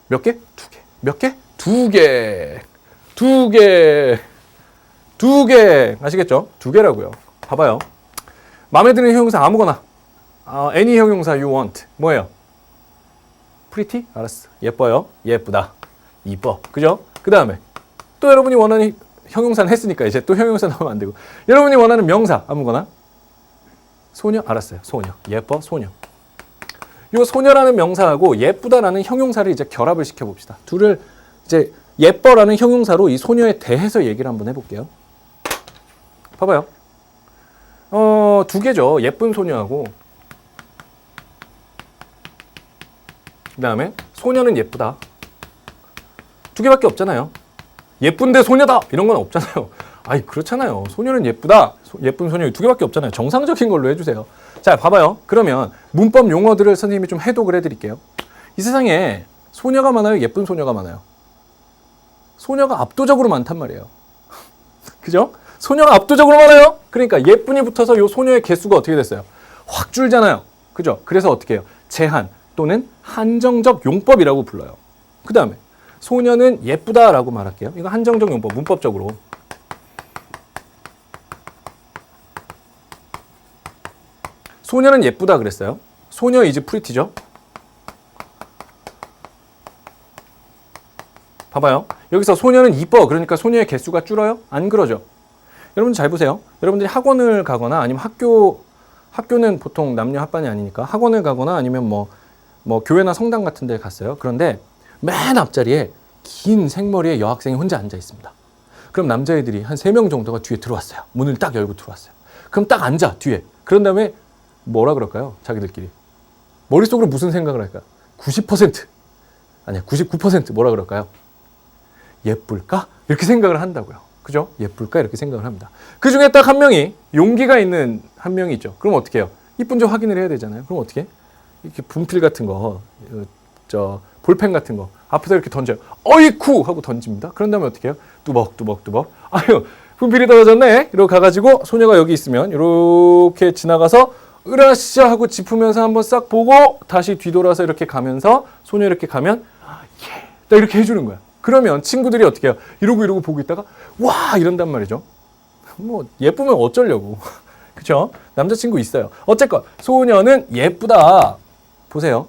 몇 개? 두 개. 몇 개? 두 개. 두 개. 두 개. 아시겠죠? 두 개라고요. 봐봐요. 마음에 드는 형용사 아무거나. any 형용사 you want. 뭐예요? pretty? 알았어. 예뻐요. 예쁘다. 이뻐. 그죠? 그 다음에 또 여러분이 원하는 형용사는 했으니까 이제 또 형용사 나오면 안 되고. 여러분이 원하는 명사 아무거나. 소녀? 알았어요. 소녀. 예뻐? 소녀. 이 소녀라는 명사하고 예쁘다라는 형용사를 이제 결합을 시켜봅시다. 둘을 이제 예뻐라는 형용사로 이 소녀에 대해서 얘기를 한번 해볼게요. 봐봐요. 두 개죠. 예쁜 소녀하고 그 다음에 소녀는 예쁘다. 두 개밖에 없잖아요. 예쁜데 소녀다 이런 건 없잖아요. 아이 그렇잖아요. 소녀는 예쁘다. 예쁜 소녀 두 개밖에 없잖아요. 정상적인 걸로 해주세요. 자 봐봐요. 그러면 문법 용어들을 선생님이 좀 해독을 해드릴게요. 이 세상에 소녀가 많아요? 예쁜 소녀가 많아요? 소녀가 압도적으로 많단 말이에요. 그죠? 소녀가 압도적으로 많아요? 그러니까 예쁜이 붙어서 이 소녀의 개수가 어떻게 됐어요? 확 줄잖아요. 그죠? 그래서 어떻게 해요? 제한 또는 한정적 용법이라고 불러요. 그 다음에 소녀는 예쁘다라고 말할게요. 이거 한정적 용법, 문법적으로. 소녀는 예쁘다 그랬어요. 소녀 is pretty죠. 봐봐요. 여기서 소녀는 이뻐. 그러니까 소녀의 개수가 줄어요? 안 그러죠. 여러분 잘 보세요. 여러분들이 학원을 가거나 아니면 학교는 보통 남녀 합반이 아니니까 학원을 가거나 아니면 뭐 교회나 성당 같은 데 갔어요. 그런데 맨 앞자리에 긴 생머리의 여학생이 혼자 앉아 있습니다. 그럼 남자애들이 한 3명 정도가 뒤에 들어왔어요. 문을 딱 열고 들어왔어요. 그럼 딱 앉아 뒤에. 그런 다음에 뭐라 그럴까요? 자기들끼리. 머릿속으로 무슨 생각을 할까요? 90% 아니야 99% 뭐라 그럴까요? 예쁠까? 이렇게 생각을 한다고요. 그죠? 예쁠까? 이렇게 생각을 합니다. 그 중에 딱 한 명이 용기가 있는 한 명이 있죠. 그럼 어떻게 해요? 이쁜지 확인을 해야 되잖아요. 그럼 어떻게 해? 이렇게 분필 같은 거 저 볼펜 같은 거 앞에서 이렇게 던져요. 어이쿠 하고 던집니다. 그런 다음에 어떻게 해요? 뚜벅뚜벅뚜벅. 아유 분필이 떨어졌네. 이러고 가가지고 소녀가 여기 있으면 이렇게 지나가서 으라쌰 하고 짚으면서 한번 싹 보고 다시 뒤돌아서 이렇게 가면서 소녀 이렇게 가면 예, 딱 이렇게 해주는 거야. 그러면 친구들이 어떻게 해요? 이러고 보고 있다가 와 이런단 말이죠. 뭐 예쁘면 어쩌려고. 그쵸? 남자친구 있어요. 어쨌건 소녀는 예쁘다. 보세요.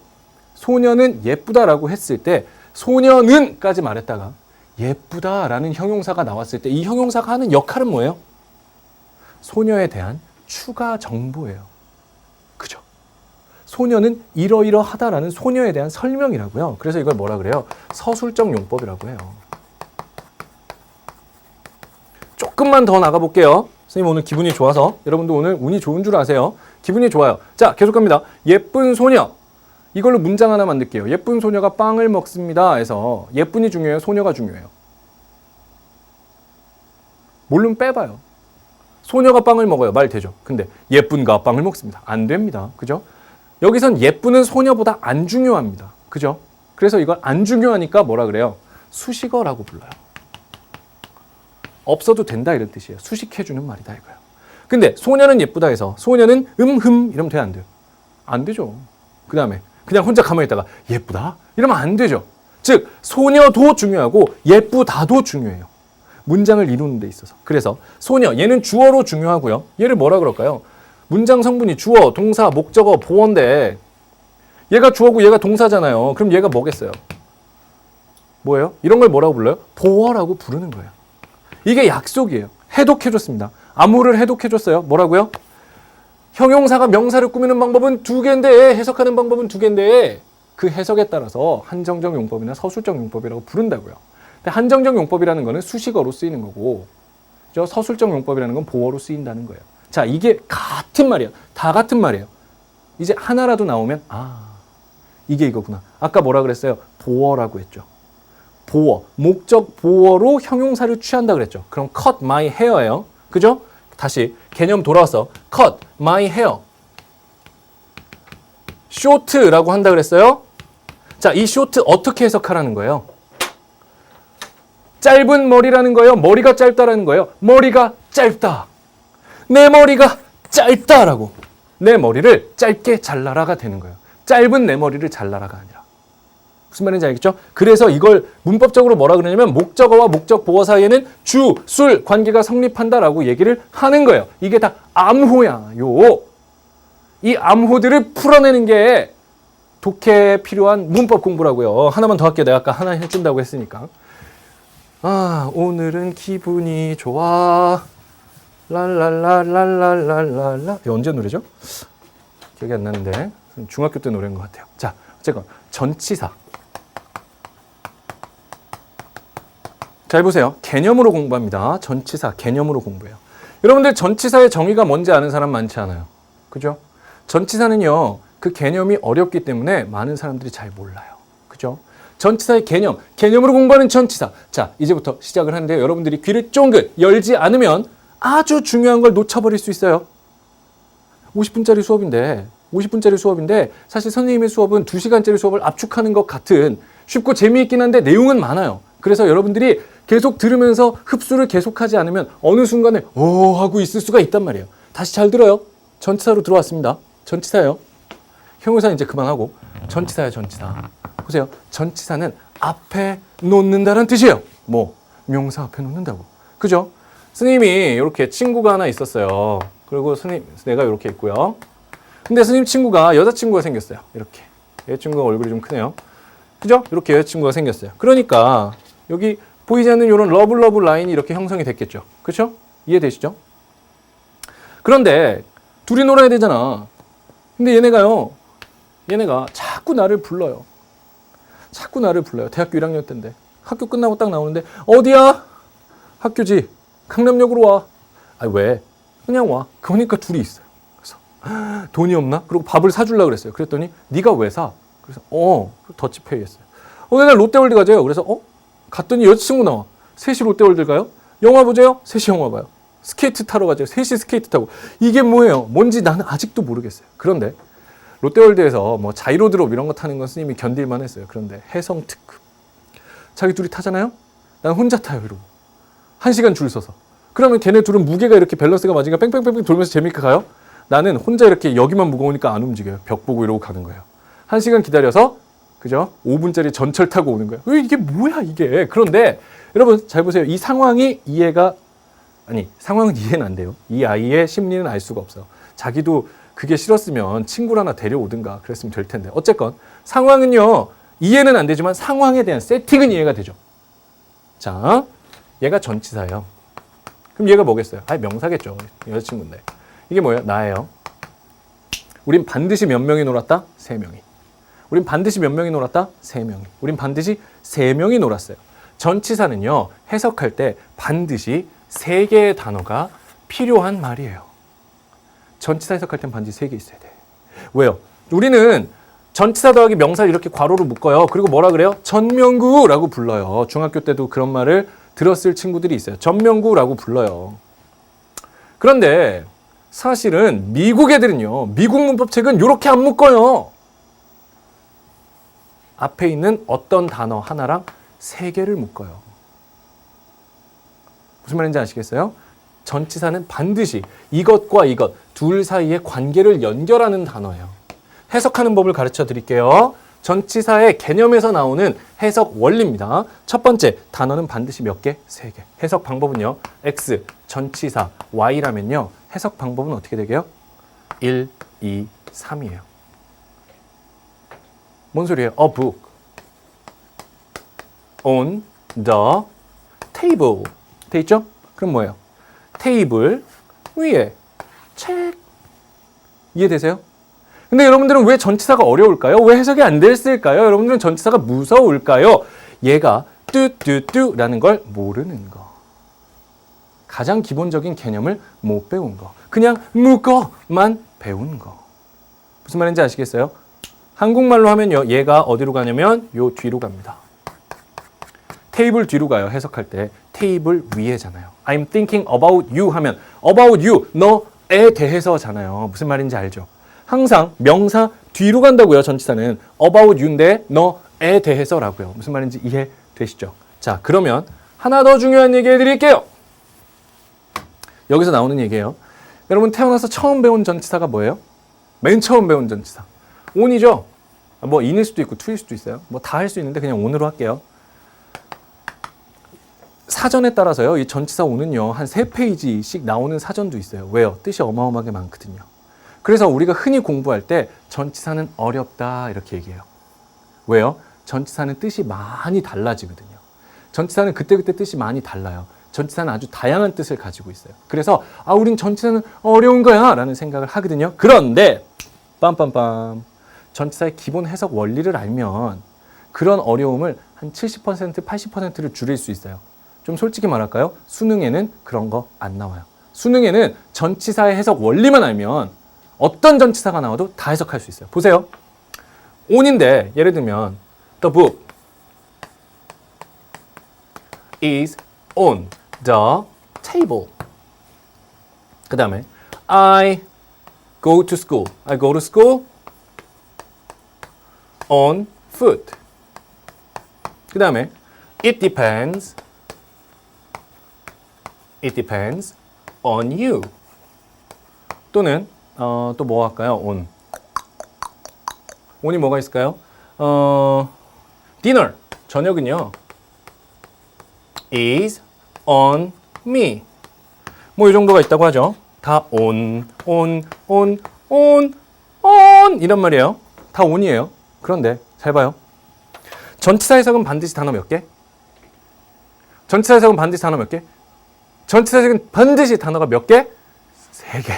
소녀는 예쁘다라고 했을 때 소녀는까지 말했다가 예쁘다라는 형용사가 나왔을 때 이 형용사가 하는 역할은 뭐예요? 소녀에 대한 추가 정보예요. 그죠? 소녀는 이러이러하다라는 소녀에 대한 설명이라고요. 그래서 이걸 뭐라 그래요? 서술적 용법이라고 해요. 조금만 더 나가볼게요. 선생님 오늘 기분이 좋아서 여러분도 오늘 운이 좋은 줄 아세요. 기분이 좋아요. 자 계속 갑니다. 예쁜 소녀. 이걸로 문장 하나 만들게요. 예쁜 소녀가 빵을 먹습니다. 해서 예쁜이 중요해요? 소녀가 중요해요? 뭘로 빼봐요. 소녀가 빵을 먹어요. 말 되죠. 근데 예쁜가 빵을 먹습니다. 안 됩니다. 그죠? 여기선 예쁜은 소녀보다 안 중요합니다. 그죠? 그래서 이걸 안 중요하니까 뭐라 그래요? 수식어라고 불러요. 없어도 된다 이런 뜻이에요. 수식해주는 말이다 이거예요. 근데 소녀는 예쁘다 해서 소녀는 이러면 돼요? 안 돼요? 안 되죠. 그 다음에 그냥 혼자 가만히 있다가 예쁘다? 이러면 안 되죠. 즉 소녀도 중요하고 예쁘다도 중요해요. 문장을 이루는 데 있어서. 그래서 소녀, 얘는 주어로 중요하고요. 얘를 뭐라 그럴까요? 문장 성분이 주어, 동사, 목적어, 보어인데 얘가 주어고 얘가 동사잖아요. 그럼 얘가 뭐겠어요? 뭐예요? 이런 걸 뭐라고 불러요? 보어라고 부르는 거예요. 이게 약속이에요. 해독해줬습니다. 암호를 해독해줬어요. 뭐라고요? 형용사가 명사를 꾸미는 방법은 두 개인데 해석하는 방법은 두 개인데 그 해석에 따라서 한정적 용법이나 서술적 용법이라고 부른다고요. 근데 한정적 용법이라는 거는 수식어로 쓰이는 거고 서술적 용법이라는 건 보어로 쓰인다는 거예요. 자, 이게 같은 말이에요. 다 같은 말이에요. 이제 하나라도 나오면 이게 이거구나. 아까 뭐라 그랬어요? 보어라고 했죠. 보어, 목적 보어로 형용사를 취한다 그랬죠. 그럼 cut my hair예요. 그죠? 다시 개념 돌아와서 cut my hair. short라고 한다 그랬어요. 자, 이 short 어떻게 해석하라는 거예요? 짧은 머리라는 거예요? 머리가 짧다라는 거예요? 머리가 짧다. 내 머리가 짧다라고. 내 머리를 짧게 잘라라가 되는 거예요. 짧은 내 머리를 잘라라가 아니라. 무슨 말인지 알겠죠? 그래서 이걸 문법적으로 뭐라 그러냐면 목적어와 목적 보어 사이에는 주, 술 관계가 성립한다라고 얘기를 하는 거예요. 이게 다 암호야. 이 암호들을 풀어내는 게 독해에 필요한 문법 공부라고요. 하나만 더 할게요. 내가 아까 하나 해준다고 했으니까. 오늘은 기분이 좋아. 랄랄랄랄랄랄랄라. 이거 언제 노래죠? 기억이 안 나는데 중학교 때 노래인 것 같아요. 자, 어쨌건 전치사. 잘 보세요. 개념으로 공부합니다. 전치사 개념으로 공부해요. 여러분들 전치사의 정의가 뭔지 아는 사람 많지 않아요. 그죠? 전치사는요. 그 개념이 어렵기 때문에 많은 사람들이 잘 몰라요. 그죠? 전치사의 개념으로 공부하는 전치사. 자, 이제부터 시작을 하는데요. 여러분들이 귀를 쫑긋 열지 않으면 아주 중요한 걸 놓쳐버릴 수 있어요. 50분짜리 수업인데 사실 선생님의 수업은 2시간짜리 수업을 압축하는 것 같은 쉽고 재미있긴 한데 내용은 많아요. 그래서 여러분들이 계속 들으면서 흡수를 계속하지 않으면 어느 순간에 하고 있을 수가 있단 말이에요. 다시 잘 들어요. 전치사로 들어왔습니다. 전치사예요. 형용사는 이제 그만하고 전치사예요. 전치사. 보세요. 전치사는 앞에 놓는다는 뜻이에요. 명사 앞에 놓는다고. 그죠? 스님이 이렇게 친구가 하나 있었어요. 그리고 내가 이렇게 있고요. 근데 스님 친구가 여자친구가 생겼어요. 이렇게. 여자친구가 얼굴이 좀 크네요. 그죠? 이렇게 여자친구가 생겼어요. 그러니까 여기 보이지 않는 이런 러브 라인이 이렇게 형성이 됐겠죠. 그렇죠? 이해되시죠? 그런데 둘이 놀아야 되잖아. 근데 얘네가 자꾸 나를 불러요. 대학교 1학년 때인데. 학교 끝나고 딱 나오는데 어디야? 학교지. 강남역으로 와. 왜? 그냥 와. 그러니까 둘이 있어요. 그래서 돈이 없나? 그리고 밥을 사주려고 그랬어요. 그랬더니 네가 왜 사? 그래서 더치페이 했어요. 내가 롯데월드 가자요. 그래서 갔더니 여자친구 나와. 셋이 롯데월드 가요? 영화 보자요? 셋이 영화 봐요. 스케이트 타러 가자요. 셋이 스케이트 타고. 이게 뭐예요? 뭔지 나는 아직도 모르겠어요. 그런데 롯데월드에서 뭐 자이로드롭 이런 거 타는 건 스님이 견딜만 했어요. 그런데 해성 특급. 자기 둘이 타잖아요? 난 혼자 타요, 이러고. 1시간 줄 서서. 그러면 걔네 둘은 무게가 이렇게 밸런스가 맞으니까 뺑뺑뺑뺑 돌면서 재밌게 가요? 나는 혼자 이렇게 여기만 무거우니까 안 움직여요. 벽 보고 이러고 가는 거예요. 1시간 기다려서, 그죠? 5분짜리 전철 타고 오는 거예요. 이게 뭐야, 이게. 그런데 여러분 잘 보세요. 이 상황이 상황은 이해는 안 돼요. 이 아이의 심리는 알 수가 없어요. 자기도 그게 싫었으면 친구를 하나 데려오든가 그랬으면 될 텐데. 어쨌건 상황은요. 이해는 안 되지만 상황에 대한 세팅은 이해가 되죠. 자, 얘가 전치사예요. 그럼 얘가 뭐겠어요? 명사겠죠. 여자친구인데. 이게 뭐예요? 나예요. 우린 반드시 몇 명이 놀았다? 3명이. 우린 반드시 몇 명이 놀았다? 3명이. 우린 반드시 3명이 놀았어요. 전치사는요. 해석할 때 반드시 3개의 단어가 필요한 말이에요. 전치사 해석할 땐 반드시 3개 있어야 돼. 왜요? 우리는 전치사 더하기 명사를 이렇게 괄호로 묶어요. 그리고 뭐라 그래요? 전명구라고 불러요. 중학교 때도 그런 말을 들었을 친구들이 있어요. 전명구라고 불러요. 그런데 사실은 미국 애들은요. 미국 문법책은 이렇게 안 묶어요. 앞에 있는 어떤 단어 하나랑 3개를 묶어요. 무슨 말인지 아시겠어요? 전치사는 반드시 이것과 이것 둘 사이의 관계를 연결하는 단어예요. 해석하는 법을 가르쳐 드릴게요. 전치사의 개념에서 나오는 해석 원리입니다. 첫 번째, 단어는 반드시 몇 개? 3개. 해석 방법은요. X, 전치사, Y라면요. 해석 방법은 어떻게 되게요? 1, 2, 3이에요. 뭔 소리예요? A book. On the table. 돼 있죠? 그럼 뭐예요? 테이블 위에 책. 이해되세요? 근데 여러분들은 왜 전치사가 어려울까요? 왜 해석이 안 됐을까요? 여러분들은 전치사가 무서울까요? 얘가 뚜뚜뚜라는 걸 모르는 거. 가장 기본적인 개념을 못 배운 거. 그냥 묶어만 배운 거. 무슨 말인지 아시겠어요? 한국말로 하면요. 얘가 어디로 가냐면 요 뒤로 갑니다. 테이블 뒤로 가요. 해석할 때. 테이블 위에잖아요. I'm thinking about you 하면 about you, 너에 대해서잖아요. 무슨 말인지 알죠? 항상 명사 뒤로 간다고요. 전치사는 about you인데 너에 대해서라고요. 무슨 말인지 이해되시죠? 자, 그러면 하나 더 중요한 얘기 해드릴게요. 여기서 나오는 얘기예요. 여러분 태어나서 처음 배운 전치사가 뭐예요? 맨 처음 배운 전치사. on이죠? 뭐 in일 수도 있고 to일 수도 있어요. 뭐 다 할 수 있는데 그냥 on으로 할게요. 사전에 따라서요. 이 전치사 on은요. 한 3페이지씩 나오는 사전도 있어요. 왜요? 뜻이 어마어마하게 많거든요. 그래서 우리가 흔히 공부할 때 전치사는 어렵다 이렇게 얘기해요. 왜요? 전치사는 뜻이 많이 달라지거든요. 전치사는 그때그때 뜻이 많이 달라요. 전치사는 아주 다양한 뜻을 가지고 있어요. 그래서 우린 전치사는 어려운 거야 라는 생각을 하거든요. 그런데 빰빰빰 전치사의 기본 해석 원리를 알면 그런 어려움을 한 70%, 80%를 줄일 수 있어요. 좀 솔직히 말할까요? 수능에는 그런 거 안 나와요. 수능에는 전치사의 해석 원리만 알면 어떤 전치사가 나와도 다 해석할 수 있어요. 보세요. on인데 예를 들면 the book is on the table. 그 다음에 I go to school. I go to school on foot. 그 다음에 it depends on you. 또는 또 뭐 할까요? on이 뭐가 있을까요? dinner. 저녁은요. is on me. 뭐 이 정도가 있다고 하죠. 다 on 이런 말이에요. 다 on이에요. 그런데 잘 봐요. 전치사 해석은 반드시 단어 몇 개? 전치사 해석은 반드시 단어 몇 개? 전치사 해석은 반드시 단어가 몇 개? 3개.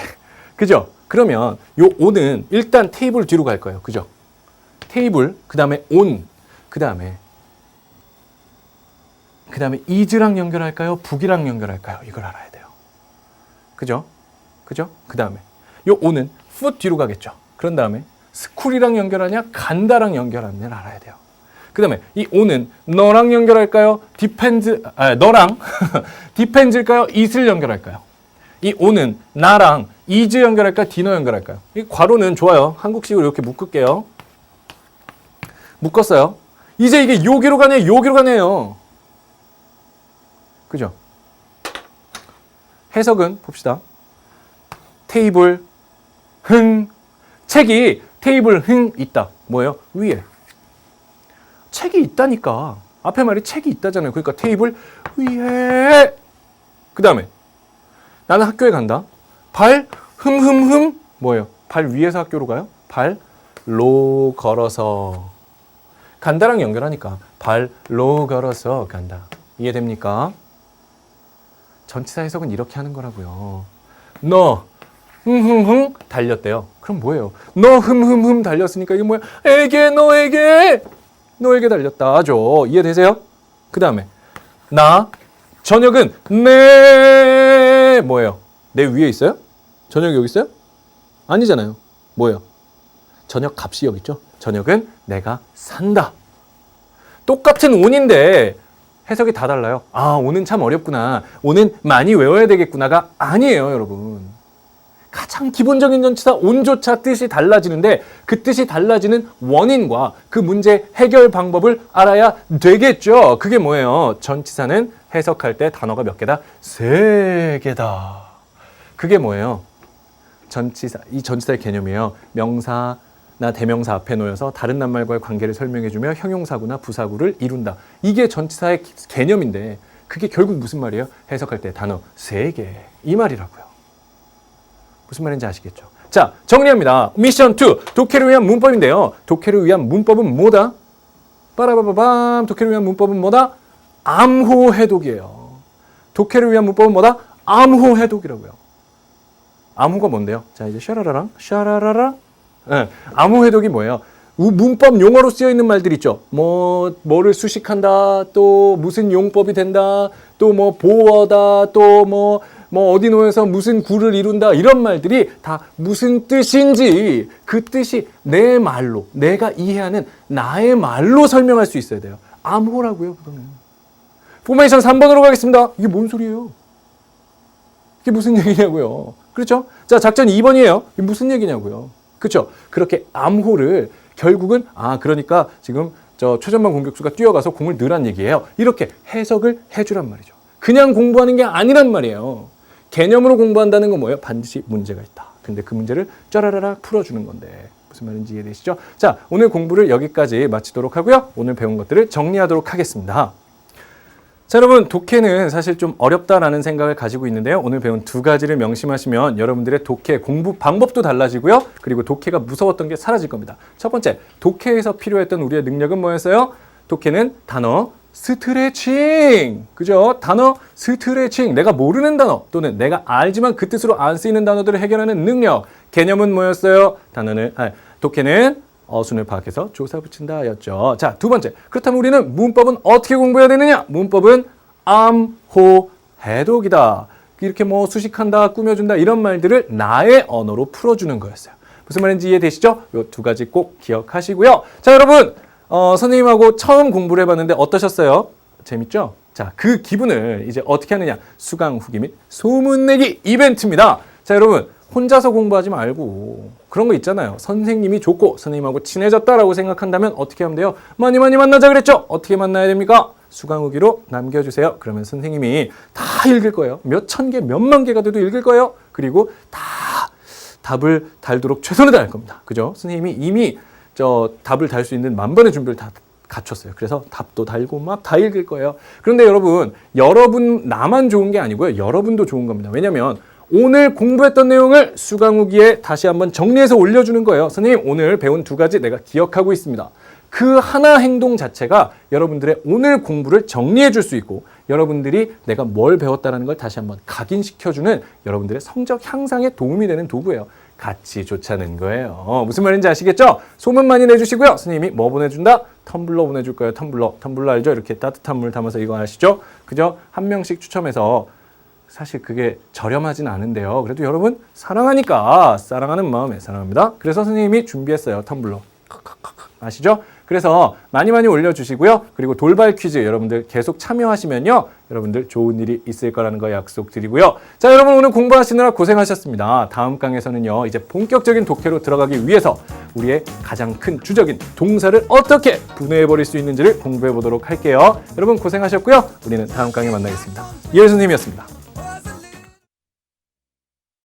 그죠? 그러면 요 on은 일단 테이블 뒤로 갈 거예요. 그죠? 테이블, 그 다음에 on, 그 다음에 is랑 연결할까요? book이랑 연결할까요? 이걸 알아야 돼요. 그죠? 그 다음에 요 on은 foot 뒤로 가겠죠. 그런 다음에 school이랑 연결하냐? 간다랑 연결하느냐를 알아야 돼요. 그 다음에 이 on은 너랑 연결할까요? 너랑 depend일까요? it을 연결할까요? 이 오는 나랑 is 연결할까요? d너 연결할까요? 이 괄호는 좋아요. 한국식으로 이렇게 묶을게요. 묶었어요. 이제 이게 여기로 가네, 여기로 가네요. 그죠? 해석은 봅시다. 테이블 책이 테이블 있다. 뭐예요? 위에. 책이 있다니까. 앞에 말이 책이 있다잖아요. 그러니까 테이블 위에. 그 다음에 나는 학교에 간다. 발 뭐예요? 발 위에서 학교로 가요? 발로 걸어서. 간다랑 연결하니까 발로 걸어서 간다. 이해됩니까? 전치사 해석은 이렇게 하는 거라고요. 너 달렸대요. 그럼 뭐예요? 너 달렸으니까 이게 뭐야? 너에게 달렸다죠. 이해되세요? 그 다음에 나 저녁은 내 뭐예요? 내 위에 있어요? 저녁이 여기 있어요? 아니잖아요. 뭐예요? 저녁 값이 여기 있죠? 저녁은 내가 산다. 똑같은 온인데 해석이 다 달라요. 아, 온은 참 어렵구나. 온은 많이 외워야 되겠구나가 아니에요, 여러분. 가장 기본적인 전치사 온조차 뜻이 달라지는데 그 뜻이 달라지는 원인과 그 문제 해결 방법을 알아야 되겠죠. 그게 뭐예요? 전치사는 해석할 때 단어가 몇 개다? 3개다. 그게 뭐예요? 이 전치사의 개념이에요. 명사나 대명사 앞에 놓여서 다른 낱말과의 관계를 설명해주며 형용사구나 부사구를 이룬다. 이게 전치사의 개념인데 그게 결국 무슨 말이에요? 해석할 때 단어 3개. 이 말이라고요. 무슨 말인지 아시겠죠? 자, 정리합니다. 미션 2. 독해를 위한 문법인데요. 독해를 위한 문법은 뭐다? 빠라바바밤. 독해를 위한 문법은 뭐다? 암호해독이에요. 독해를 위한 문법은 뭐다? 암호해독이라고요. 암호가 뭔데요? 자, 이제 샤라라라. 네, 암호해독이 뭐예요? 문법 용어로 쓰여 있는 말들 있죠. 뭐를 수식한다. 또 무슨 용법이 된다. 또 뭐 보어다. 또 뭐 어디 놓여서 무슨 구를 이룬다. 이런 말들이 다 무슨 뜻인지 그 뜻이 내 말로 내가 이해하는 나의 말로 설명할 수 있어야 돼요. 암호라고요. 그거는. 포메이션 3번으로 가겠습니다. 이게 뭔 소리예요? 이게 무슨 얘기냐고요. 그렇죠? 자, 작전 2번이에요. 이게 무슨 얘기냐고요. 그렇죠? 그렇게 암호를 결국은 그러니까 지금 저 최전방 공격수가 뛰어가서 공을 넣으란 얘기예요. 이렇게 해석을 해주란 말이죠. 그냥 공부하는 게 아니란 말이에요. 개념으로 공부한다는 건 뭐예요? 반드시 문제가 있다. 근데 그 문제를 짜라라라 풀어주는 건데 무슨 말인지 이해되시죠? 자, 오늘 공부를 여기까지 마치도록 하고요. 오늘 배운 것들을 정리하도록 하겠습니다. 자, 여러분, 독해는 사실 좀 어렵다라는 생각을 가지고 있는데요. 오늘 배운 2가지를 명심하시면 여러분들의 독해 공부 방법도 달라지고요. 그리고 독해가 무서웠던 게 사라질 겁니다. 첫 번째, 독해에서 필요했던 우리의 능력은 뭐였어요? 독해는 단어 스트레칭. 그죠? 단어 스트레칭. 내가 모르는 단어 또는 내가 알지만 그 뜻으로 안 쓰이는 단어들을 해결하는 능력. 개념은 뭐였어요? 독해는 어순을 파악해서 조사 붙인다 였죠. 자, 2번째. 그렇다면 우리는 문법은 어떻게 공부해야 되느냐? 문법은 암호해독이다. 이렇게 뭐 수식한다, 꾸며준다 이런 말들을 나의 언어로 풀어주는 거였어요. 무슨 말인지 이해되시죠? 이 2가지 꼭 기억하시고요. 자, 여러분. 선생님하고 처음 공부를 해봤는데 어떠셨어요? 재밌죠? 자, 그 기분을 이제 어떻게 하느냐? 수강 후기 및 소문내기 이벤트입니다. 자, 여러분. 혼자서 공부하지 말고 그런 거 있잖아요. 선생님이 좋고 선생님하고 친해졌다라고 생각한다면 어떻게 하면 돼요? 많이 만나자 그랬죠? 어떻게 만나야 됩니까? 수강 후기로 남겨주세요. 그러면 선생님이 다 읽을 거예요. 몇 천 개, 몇만 개가 돼도 읽을 거예요. 그리고 다 답을 달도록 최선을 다할 겁니다. 그죠? 선생님이 이미 답을 달 수 있는 만번의 준비를 다 갖췄어요. 그래서 답도 달고 막 다 읽을 거예요. 그런데 여러분 나만 좋은 게 아니고요. 여러분도 좋은 겁니다. 왜냐면 오늘 공부했던 내용을 수강 후기에 다시 한번 정리해서 올려주는 거예요. 선생님, 오늘 배운 2가지 내가 기억하고 있습니다. 그 하나 행동 자체가 여러분들의 오늘 공부를 정리해 줄 수 있고 여러분들이 내가 뭘 배웠다는 걸 다시 한번 각인시켜주는 여러분들의 성적 향상에 도움이 되는 도구예요. 같이 좋자는 거예요. 무슨 말인지 아시겠죠? 소문 많이 내주시고요. 선생님이 뭐 보내준다? 텀블러 보내줄 거예요. 텀블러 알죠? 이렇게 따뜻한 물 담아서 이거 아시죠? 그죠? 한 명씩 추첨해서 사실 그게 저렴하진 않은데요. 그래도 여러분 사랑하니까 사랑하는 마음에 사랑합니다. 그래서 선생님이 준비했어요. 텀블러. 아시죠? 그래서 많이 올려주시고요. 그리고 돌발 퀴즈 여러분들 계속 참여하시면요. 여러분들 좋은 일이 있을 거라는 거 약속드리고요. 자, 여러분 오늘 공부하시느라 고생하셨습니다. 다음 강에서는요, 이제 본격적인 독해로 들어가기 위해서 우리의 가장 큰 주적인 동사를 어떻게 분해해버릴 수 있는지를 공부해 보도록 할게요. 여러분 고생하셨고요. 우리는 다음 강에 만나겠습니다. 이혜리 선생님이었습니다.